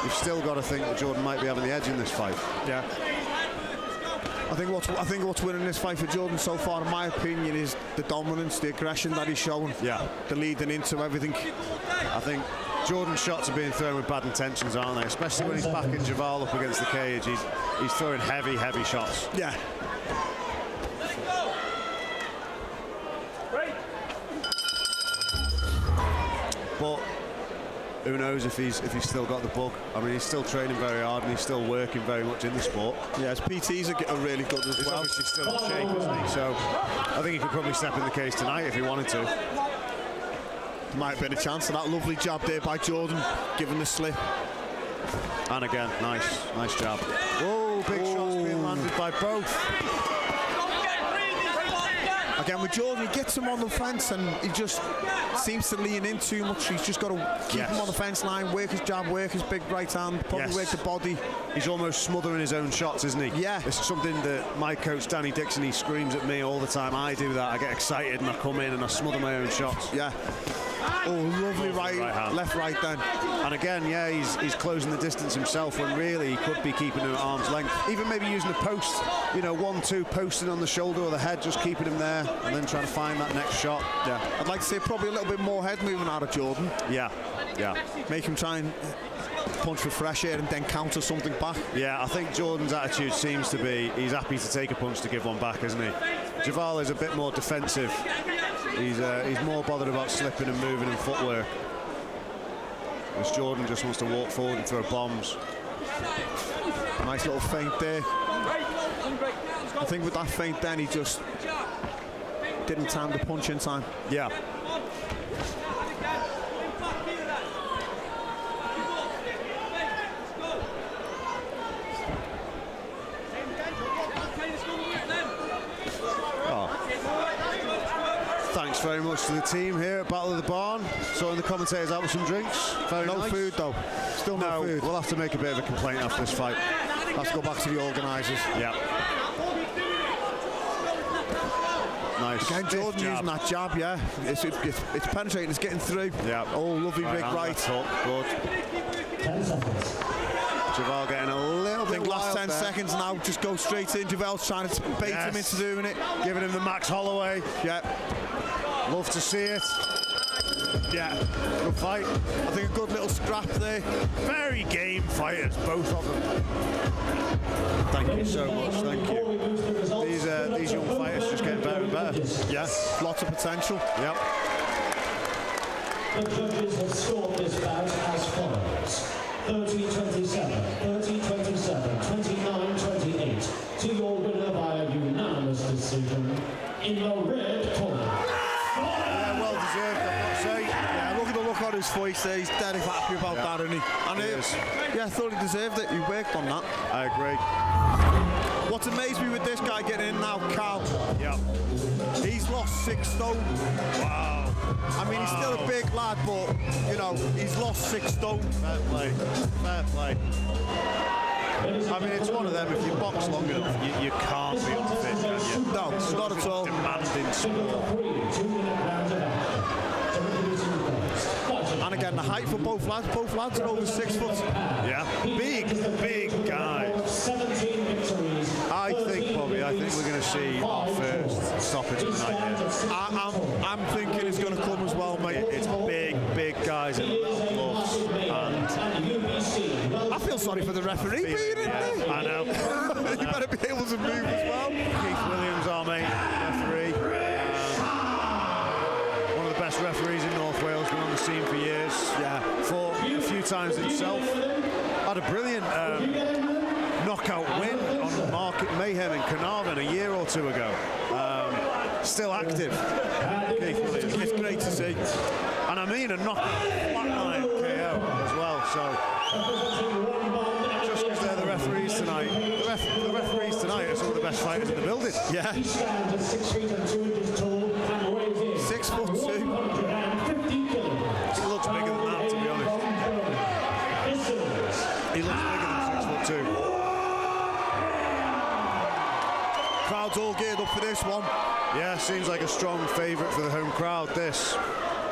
you've still got to think that Jordan might be having the edge in this fight. Yeah. I think what's winning this fight for Jordan so far, in my opinion, is the dominance, the aggression that he's shown. Yeah. The leading into everything. I think Jordan's shots are being thrown with bad intentions, aren't they? Especially when he's backing Javal up against the cage. He's throwing heavy shots. Yeah. But who knows if he's still got the bug. I mean, he's still training very hard and he's still working very much in the sport. Yeah, his PTs are really good as He's well. obviously still in shape, isn't he? So I think he could probably step in the cage tonight if he wanted to. Might have been a chance of that lovely jab there by Jordan, giving the slip. And again, nice jab. Oh, big shots being landed by both. Again, with Jordan, he gets him on the fence and he just seems to lean in too much. He's just got to keep him on the fence line, work his jab, work his big right hand, probably work the body. He's almost smothering his own shots, isn't he? Yeah. It's something that my coach, Danny Dixon, he screams at me all the time. I do that. I get excited and I come in and I smother my own shots. Yeah. Oh, lovely right hand. Left, right then. And again, yeah, he's closing the distance himself when really he could be keeping him at arm's length. Even maybe using a post, 1-2, posting on the shoulder or the head, just keeping him there and then trying to find that next shot. Yeah. I'd like to see probably a little bit more head moving out of Jordan. Yeah. Make him try and punch for fresh air and then counter something back. Yeah, I think Jordan's attitude seems to be he's happy to take a punch to give one back, isn't he? Javal is a bit more defensive. He's more bothered about slipping and moving and footwork. Whereas Jordan just wants to walk forward and throw bombs. Nice little feint there. I think with that feint then he just didn't time the punch in time. Yeah. Thanks very much to the team here at Battle of the Barn. Sorting the commentators out with some drinks. Very no nice. food though. Still no food. We'll have to make a bit of a complaint after this fight. Let's go back to the organisers. Yeah. Nice. Again, Jordan using that jab, yeah. It's penetrating, it's getting through. Yeah. Oh, lovely big right. Good. 10 seconds. Javal getting a little bit last 10 there. seconds now, just go straight in. Javal's trying to bait him into doing it. Giving him the Max Holloway. Yeah. Love to see it. Yeah, good fight. I think a good little scrap there. Very game fighters, both of them. Thank you so much, thank you. These young fighters just getting better and better. Yeah, lots of potential. Yep. The judges have scored this bout as follows: 30-27, 30-27, 29-28. To your winner by a unanimous decision in the red corner. Yeah, well deserved, I've got to say. Yeah, look at the look on his face there. He's dead happy about that, isn't he? And He is. yeah, I thought he deserved it. He worked on that. I agree. What's amazed me with this guy getting in now, Cal, Yep. he's lost 6 stone. Wow. I mean, he's still a big lad, but, he's lost 6 stone. Fair play. Fair play. I mean, it's one of them, if you box long enough, you can't be unfit, can you? No, not at all. Demanding sport. And again, the height for both lads are over 6 foot. Yeah, big guys. I think we're going to see our first stoppage of the night here. I'm thinking it's going to come as well, mate. It's big guys in little gloves, and I feel sorry for the referee being in there. I know. You better be able to move as well. Keith Williams, our mate, referee. One of the best referees in North Wales, been on the scene for years. Yeah. Fought a few times himself. Had a brilliant knockout win on Market Mayhem in Carnarvon a year or 2 ago. Still active. Keith Williams. It's great to see. And I mean a knockout flatline KO as well. So just because they're the referees tonight, the referees tonight are some of the best fighters in the building. Yeah. He stands at 6 feet and 2 inches tall and weighs in 6'2". 250 kilograms. He looks bigger than that, to be honest. He looks bigger than 6'2". Crowd's all geared up for this one. Yeah, seems like a strong favourite for the home crowd, this.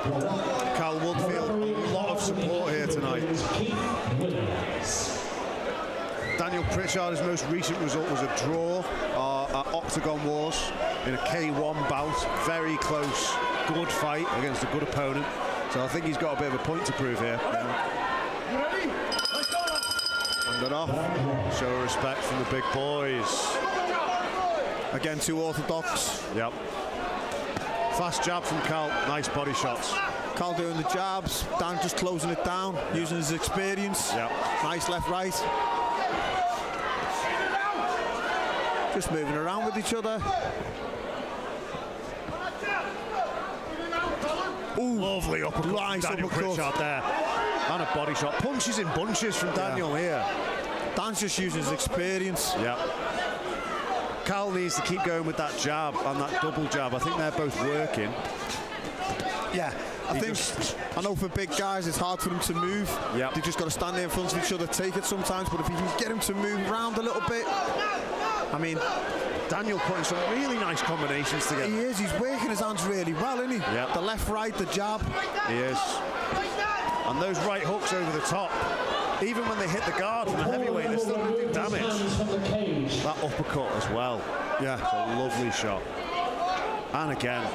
Cal Woodfield, a lot of support here tonight. Daniel Pritchard, his most recent result was a draw Octagon Wars in a K1 bout. Very close, good fight against a good opponent. So I think he's got a bit of a point to prove here. Hand it off. Show respect from the big boys. Again, too orthodox. Yep. Fast jab from Cal. Nice body shots. Cal doing the jabs. Dan just closing it down, using his experience. Yep. Nice left, right. Just moving around with each other. Ooh, lovely uppercut from Nice Daniel uppercut. Pritchard there. And a body shot. Punches in bunches from Daniel here. Dan's just using his experience. Yep. Cal needs to keep going with that jab and that double jab. I think they're both working. Yeah, I know for big guys it's hard for them to move. Yep. They just got to stand there in front of each other, take it sometimes, but if you can get him to move around a little bit, I mean, Daniel putting some really nice combinations together. he is, he's working his hands really well, isn't he? Yep. The left, right, the jab. He is. And those right hooks over the top, even when they hit the guard from the heavyweight, they're still going to do damage. That uppercut as well. Yeah, it's a lovely shot. And again,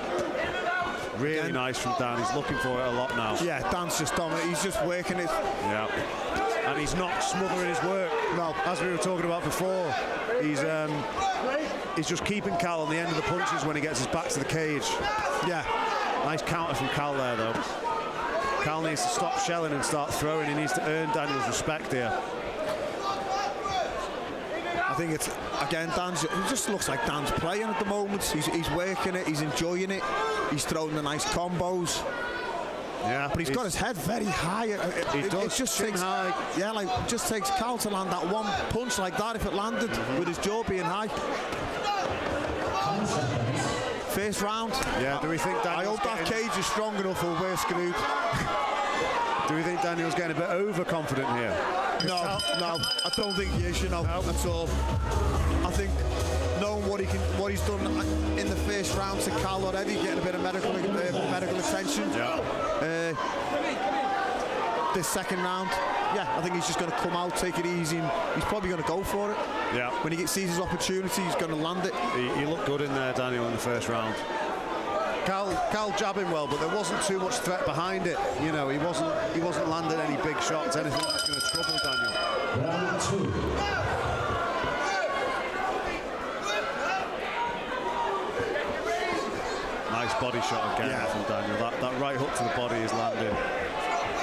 really nice from Dan. He's looking for it a lot now. Yeah, Dan's just dominant. He's just working it. Yeah. And he's not smothering his work. No. As we were talking about before, he's just keeping Cal on the end of the punches when he gets his back to the cage. Yeah. Nice counter from Cal there, though. Cal needs to stop shelling and start throwing. He needs to earn Daniel's respect here. I think it's, again, it just looks like Dan's playing at the moment. He's working it, he's enjoying it. He's throwing the nice combos. Yeah, but he's got his head very high. He does. It just chin takes, high. Yeah, like just takes Cal to land that one punch like that if it landed with his jaw being high. First round. Yeah. Do we think I hope that cage is strong enough or we're screwed. Do we think Daniel's getting a bit overconfident here? No, I don't think he is, at all. I think knowing what he's done in the first round to Cal already, getting a bit of medical attention. Yeah. This second round, I think he's just going to come out, take it easy, and he's probably going to go for it. Yeah. When he sees his opportunity, he's going to land it. He looked good in there, Daniel, in the first round. Cal jabbing well, but there wasn't too much threat behind it. You know, he wasn't landing any big shots, anything that's going to trouble Daniel. Round 2. Nice body shot again from Daniel. That right hook to the body is landing.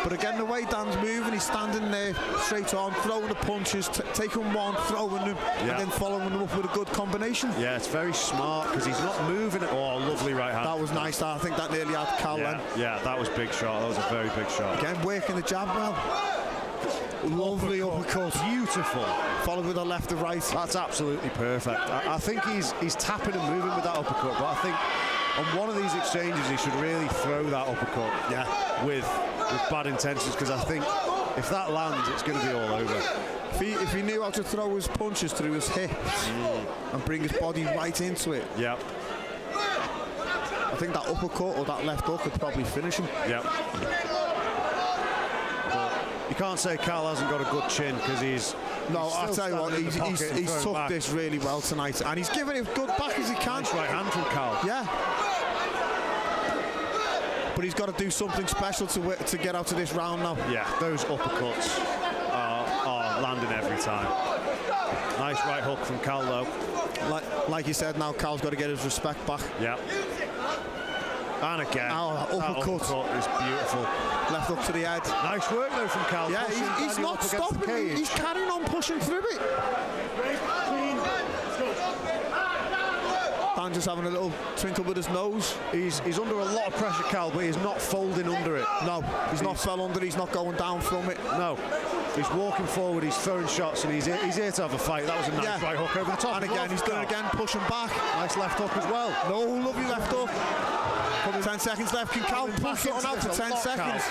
But again, the way Dan's moving, he's standing there straight on, throwing the punches, taking one, throwing them, and then following them up with a good combination. Yeah, it's very smart because he's not moving it. Oh, lovely right hand. That was nice. I think that nearly had Colwyn. Yeah, that was a big shot. That was a very big shot. Again, working the jab well. Lovely uppercut. Beautiful. Followed with a left and right. That's absolutely perfect. I think he's tapping and moving with that uppercut, but I think on one of these exchanges he should really throw that uppercut. Yeah. With bad intentions, because I think if that lands, it's going to be all over. If he knew how to throw his punches through his hips and bring his body right into it. Yeah. I think that uppercut or that left hook could probably finish him. Yeah. You can't say Cal hasn't got a good chin because he's. No, I'll tell you what, he's took this really well tonight, and he's giving it good back as he can. Nice right hand from Cal. Yeah. But he's got to do something special to get out of this round now. Yeah, those uppercuts are landing every time. Nice right hook from Cal though. Like you said, now Cal's got to get his respect back. Yeah. And again, that uppercut is beautiful. Left up to the head. Nice work though from Cal. Yeah, he's not stopping. He's carrying on pushing through it. Dan just having a little twinkle with his nose. He's under a lot of pressure, Cal, but he's not folding under it. No, he's not fell under. He's not going down from it. No. He's walking forward, he's throwing shots, and he's here to have a fight. That was a nice right hook over the top. And again, he's doing it again, pushing back. Nice left hook as well. No, lovely left hook. 10 seconds left. Can Cal push it on out for 10 seconds?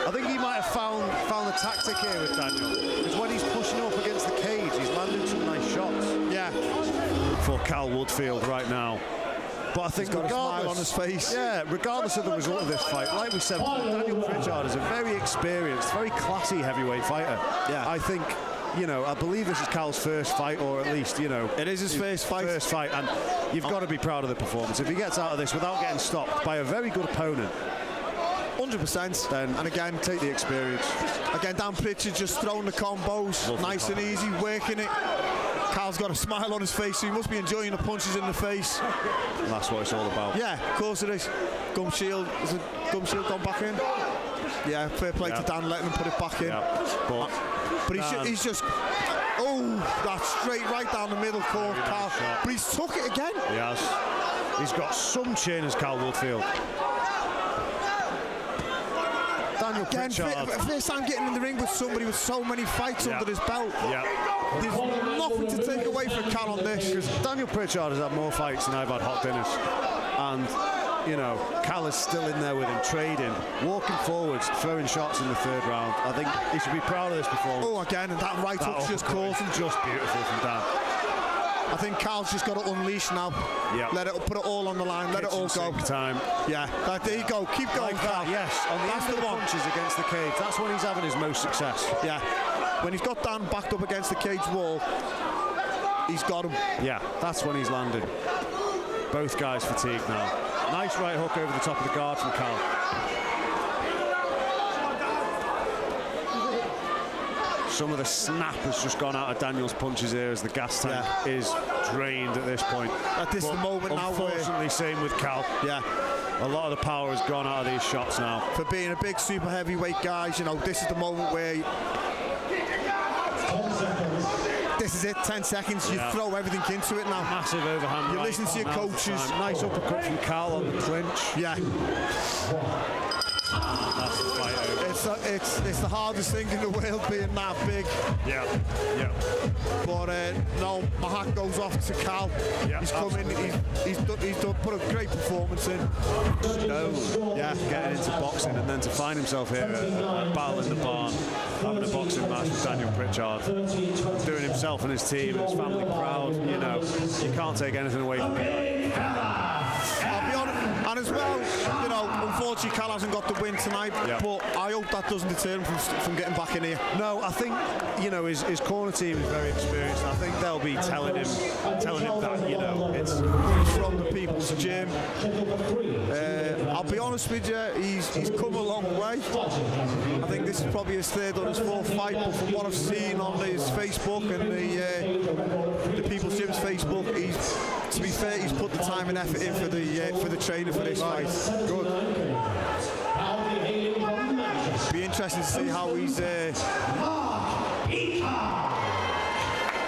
I think he might have found the tactic here with Daniel. Because when he's pushing up against the cage, he's landing some nice shots. Yeah. For Cal Woodfield right now. But I think he's got a smile on his face. Yeah, regardless of the result of this fight, like we said, Daniel Pritchard is a very experienced, very classy heavyweight fighter. Yeah. I think you know, I believe this is Cal's first fight, or at least, you know, it is his first fight, and you've got to be proud of the performance. If he gets out of this without getting stopped by a very good opponent, 100%. Then, and again, take the experience. Again, Dan Pritchard just throwing the combos, nice and easy, working it. Cal's got a smile on his face, so he must be enjoying the punches in the face. And that's what it's all about. Yeah, of course it is. Gum shield, is it gum shield gone back in? Yeah, fair play to Dan, letting him put it back in. Yeah. But he's just, oh, that's straight right down the middle, Cal. But he's took it again. He has. He's got some chin as Cal Woodfield. Daniel Pritchard. First time getting in the ring with somebody with so many fights under his belt. There's nothing to take away from Cal on this. Because Daniel Pritchard has had more fights than I've had hot dinners. And, you know, Cal is still in there with him, trading, walking forwards, throwing shots in the third round. I think he should be proud of this performance. Oh, again, and that right hook's just caught him. Just beautiful from Dan. I think Cal's just got to unleash now. Let it, put it all on the line. Let it all go. Time. Yeah. There you go. Keep going, like Cal. That, yes. On the punches against the cage. That's when he's having his most success. Yeah. When he's got Dan backed up against the cage wall, he's got him. Yeah. That's when he's landed. Both guys fatigued now. Nice right hook over the top of the guard from Cal. Some of the snap has just gone out of Daniel's punches here as the gas tank is drained at this point. This is the moment now. Unfortunately, same with Cal. Yeah. A lot of the power has gone out of these shots now. For being a big super heavyweight, guys, you know, this is the moment where... This is it, 10 seconds, you throw everything into it now. Massive overhand. You listen to your coaches. Nice uppercut from Cal on the clinch. Yeah. That's the fight over. It's the hardest thing in the world being that big. Yeah. But no, my hat goes off to Cal. Yeah, he's come in, he's put a great performance in. Getting into boxing and then to find himself here at Battle in the Barn, having a boxing match with Daniel Pritchard, doing himself and his team and his family proud. You know, you can't take anything away from him. I'll be honest, and as well, you know, unfortunately Cal hasn't got the win tonight, but I hope that doesn't deter him from getting back in here. No, I think, you know, his corner team is very experienced. I think they'll be telling him that, you know, it's from the people's gym. I'll be honest with you, he's come a long way. I think this is probably his third or his fourth fight, but from what I've seen on his Facebook and the people's gym's Facebook, to be fair, he's put the time and effort in for the trainer for this fight. Good. Be interesting to see how he's.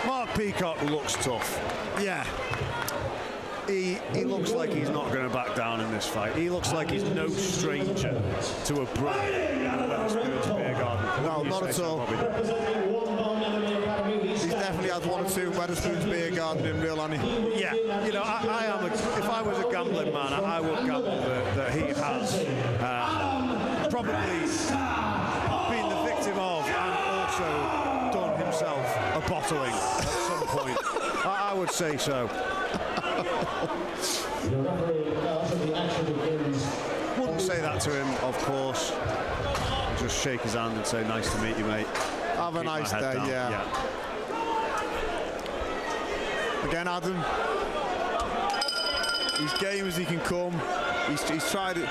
Mark Peacock looks tough. Yeah. He looks like he's not going to back down in this fight. He looks like he's no stranger to a brawl. No, not at all. He's definitely had one or two Wetherspoon's beer garden in real honey. Yeah, you know, I am. If I was a gambling man, I would gamble that he has probably been the victim of and also done himself a bottling at some point. I would say so. Wouldn't say that to him, of course. Just shake his hand and say, "Nice to meet you, mate." Have a nice day, yeah. Again, Adam, he's game as he can come. He's tried it.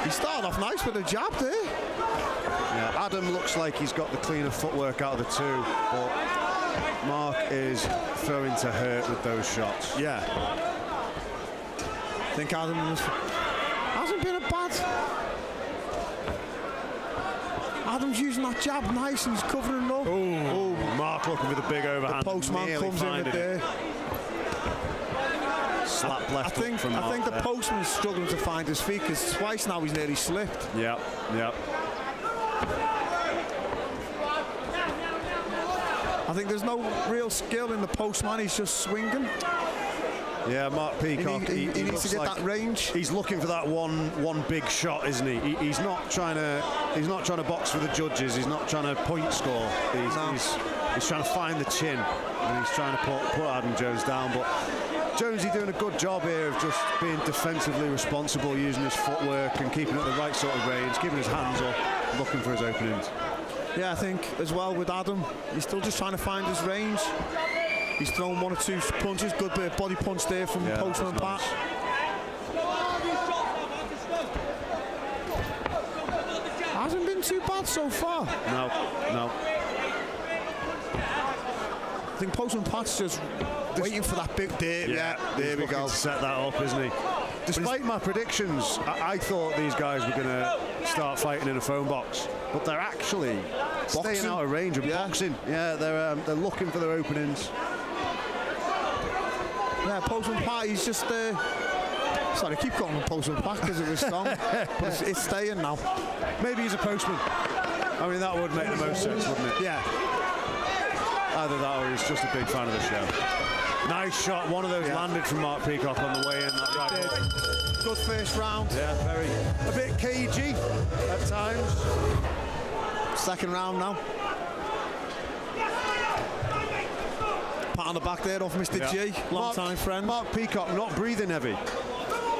He started off nice with a jab there. Yeah, Adam looks like he's got the cleaner footwork out of the two, but Mark is throwing to hurt with those shots. Yeah. I think Adam hasn't been a bad. Adam's using that jab nice and he's covering up. Oh, Mark looking for the big overhand. The postman comes in there. Slap left. I think the postman's struggling to find his feet because twice now he's nearly slipped. Yeah. I think there's no real skill in the postman. He's just swinging. Yeah, Mark Peacock. He needs to get like that range. He's looking for that one big shot, isn't he? He's not trying to box for the judges. He's not trying to point score. He's trying to find the chin, and he's trying to put Adam Jones down. But Jonesy doing a good job here of just being defensively responsible, using his footwork and keeping it at the right sort of range, keeping his hands up, looking for his openings. Yeah, I think as well with Adam, he's still just trying to find his range. He's thrown 1 or 2 punches, good bit of body punch there from Postman and Pat. Hasn't been too bad so far. No. I think Postman Pat's just waiting for that big dip. Yeah, there we go. To set that up, isn't he? Despite my predictions, I thought these guys were going to start fighting in a phone box, but they're actually staying out of range of boxing. Yeah, they're looking for their openings. Yeah, Postman Pat, he's just sorry, I keep calling him Postman Pat because of his song, but it's staying now. Maybe he's a postman. I mean, that would make the most sense, wouldn't it? Yeah. Either that or he's just a big fan of the show. Nice shot. One of those landed from Mark Peacock on the way in. That right hook. Good first round. Yeah, very. A bit cagey at times. Second round now. Pat on the back there off Mr. G. Long time friend. Mark Peacock not breathing heavy.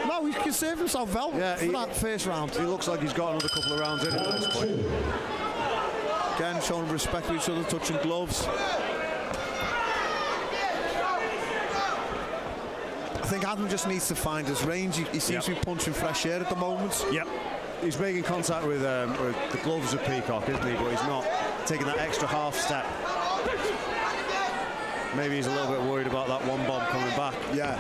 No, he can save himself well for that first round. He looks like he's got another couple of rounds in at this point. Again, showing respect for each other, touching gloves. I think Adam just needs to find his range. He seems to be punching fresh air at the moment. Yep. He's making contact with the gloves of Peacock, isn't he? But he's not taking that extra half step. Maybe he's a little bit worried about that one bomb coming back. Yeah.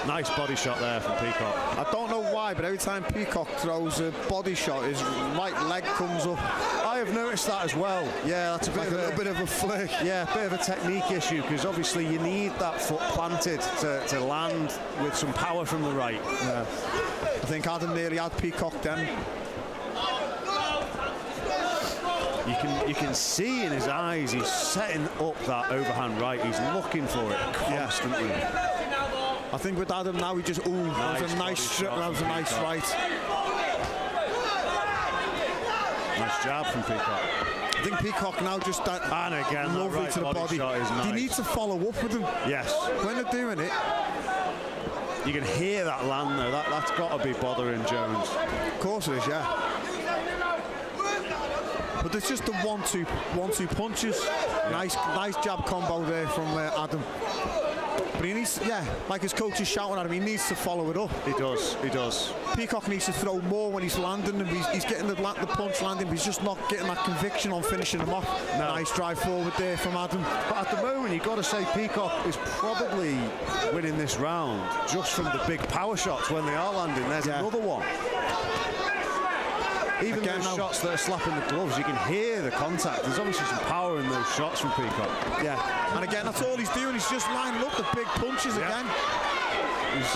Nice body shot there from Peacock. I don't know why, but every time Peacock throws a body shot, his right leg comes up. I have noticed that as well. Yeah, that's a little bit of a flick. Yeah, a bit of a technique issue, because obviously you need that foot planted to land with some power from the right. Yeah. I think Adam nearly had Peacock then. You can see in his eyes he's setting up that overhand right. He's looking for it constantly. Yeah. I think with Adam now, he just, that was a nice strip, that was a nice right. Nice jab from Peacock. I think Peacock now just and again, lovely right to the body. Nice. You need to follow up with him. Yes. When they're doing it. You can hear that land though. That's got to be bothering Jones. Of course it is, yeah. But it's just the one-two punches. Nice jab combo there from Adam. But he needs, like his coach is shouting at him, he needs to follow it up. He does. Peacock needs to throw more when he's landing, and he's getting the punch landing, but he's just not getting that conviction on finishing him off. No. Nice drive forward there from Adam. But at the moment, you've got to say Peacock is probably winning this round just from the big power shots when they are landing. There's another one. Even those shots that are slapping the gloves, you can hear the contact. There's obviously some power in those shots from Peacock. Yeah, and again, that's all he's doing. He's just lining up the big punches again. He's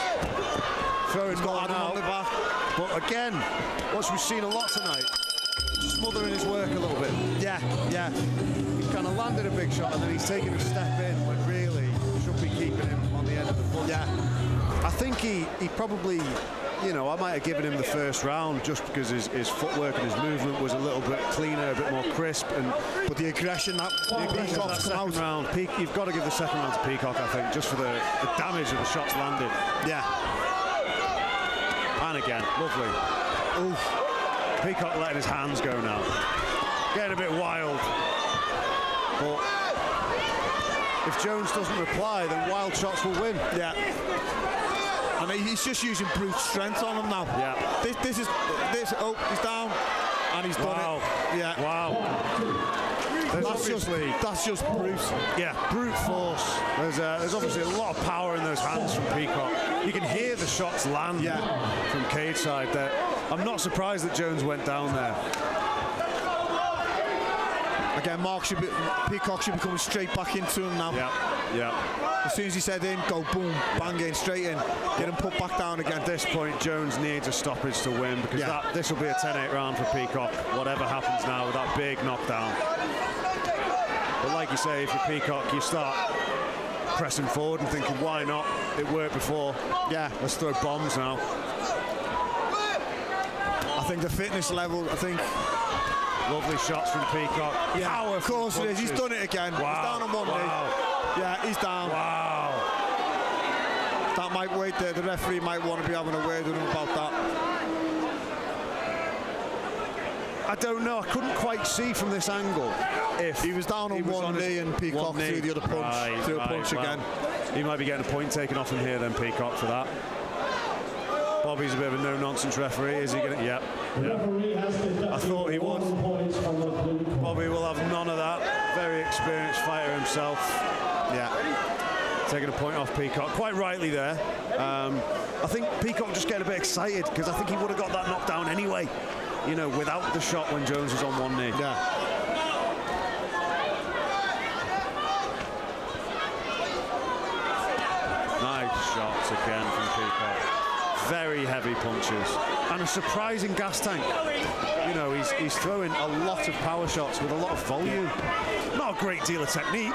throwing more now. On the back. But again, what we've seen a lot tonight, smothering his work a little bit. Yeah. He's kind of landed a big shot and then he's taking a step in when really should be keeping him on the end of the punch. Yeah. I think he probably, I might have given him the first round just because his footwork and his movement was a little bit cleaner, a bit more crisp, but the aggression that Peacock's come out round. You've got to give the second round to Peacock, I think, just for the damage of the shots landed. Yeah. And again, lovely. Oof. Peacock letting his hands go now. Getting a bit wild. But if Jones doesn't reply, then wild shots will win. Yeah. I mean, he's just using brute strength on him now. Yeah. This. Oh, he's down, and he's done it. Yeah. Wow. That's just brute. Yeah. Brute force. There's obviously a lot of power in those hands from Peacock. You can hear the shots land from cage side there. I'm not surprised that Jones went down there. Again, Peacock should be coming straight back into him now. Yeah. As soon as he said in, go boom, bang in, straight in. Get him put back down again. At this point, Jones needs a stoppage to win because this will be a 10-8 round for Peacock, whatever happens now with that big knockdown. But like you say, if you're Peacock, you start pressing forward and thinking, why not? It worked before. Yeah, let's throw bombs now. I think the fitness level, lovely shots from Peacock. Yeah, power, of course it is. He's done it again. Wow. He's down on one knee. Yeah, he's down. Wow. That might wait there. The referee might want to be having a word with him about that. I don't know. I couldn't quite see from this angle if he was down on one knee and Peacock threw the other punch, threw a punch again. He might be getting a point taken off him here then, Peacock, for that. Bobby's a bit of a no-nonsense referee. Is he going to? Yep. I thought he would. Bobby will have none of that. Very experienced fighter himself. Yeah. Taking a point off Peacock. Quite rightly there. I think Peacock just getting a bit excited because I think he would have got that knockdown anyway. You know, without the shot when Jones was on one knee. Yeah. Nice shots again from Peacock. Very heavy punches. And a surprising gas tank. You know, he's throwing a lot of power shots with a lot of volume. Not a great deal of technique,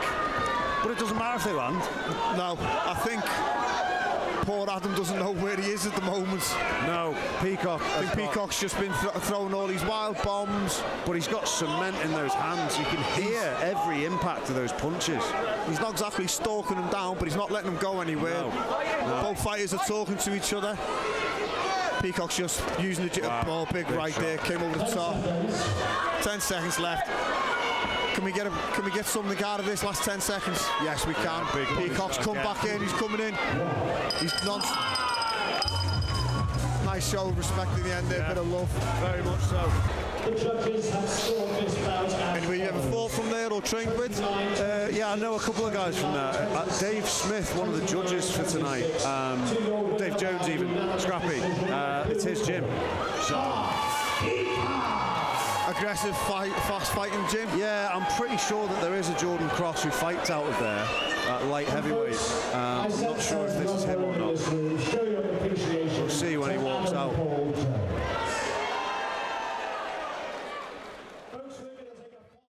but it doesn't matter if they land. No, I think poor Adam doesn't know where he is at the moment. No, Peacock. I think Peacock's just been throwing all these wild bombs. But he's got cement in those hands. You can hear every impact of those punches. He's not exactly stalking them down, but he's not letting them go anywhere. No. Both fighters are talking to each other. Peacock's just using the big right shot. There, came over the top. 10 seconds left. Can we get something out of this last 10 seconds? Yes, we can. Peacock's come back in. He's coming in. He's not. Nice show of respect in the end there. Bit of love. Very much so. The judges have scored this bout. Anybody you ever fought from there or trained with? Yeah, I know a couple of guys from there. Dave Smith, one of the judges for tonight. Dave Jones even. Scrappy. It's his gym. So. Aggressive fight, fast fighting gym. Yeah, I'm pretty sure that there is a Jordan Cross who fights out of there at light heavyweight. I'm not sure if this is him or not. We'll see when he walks out.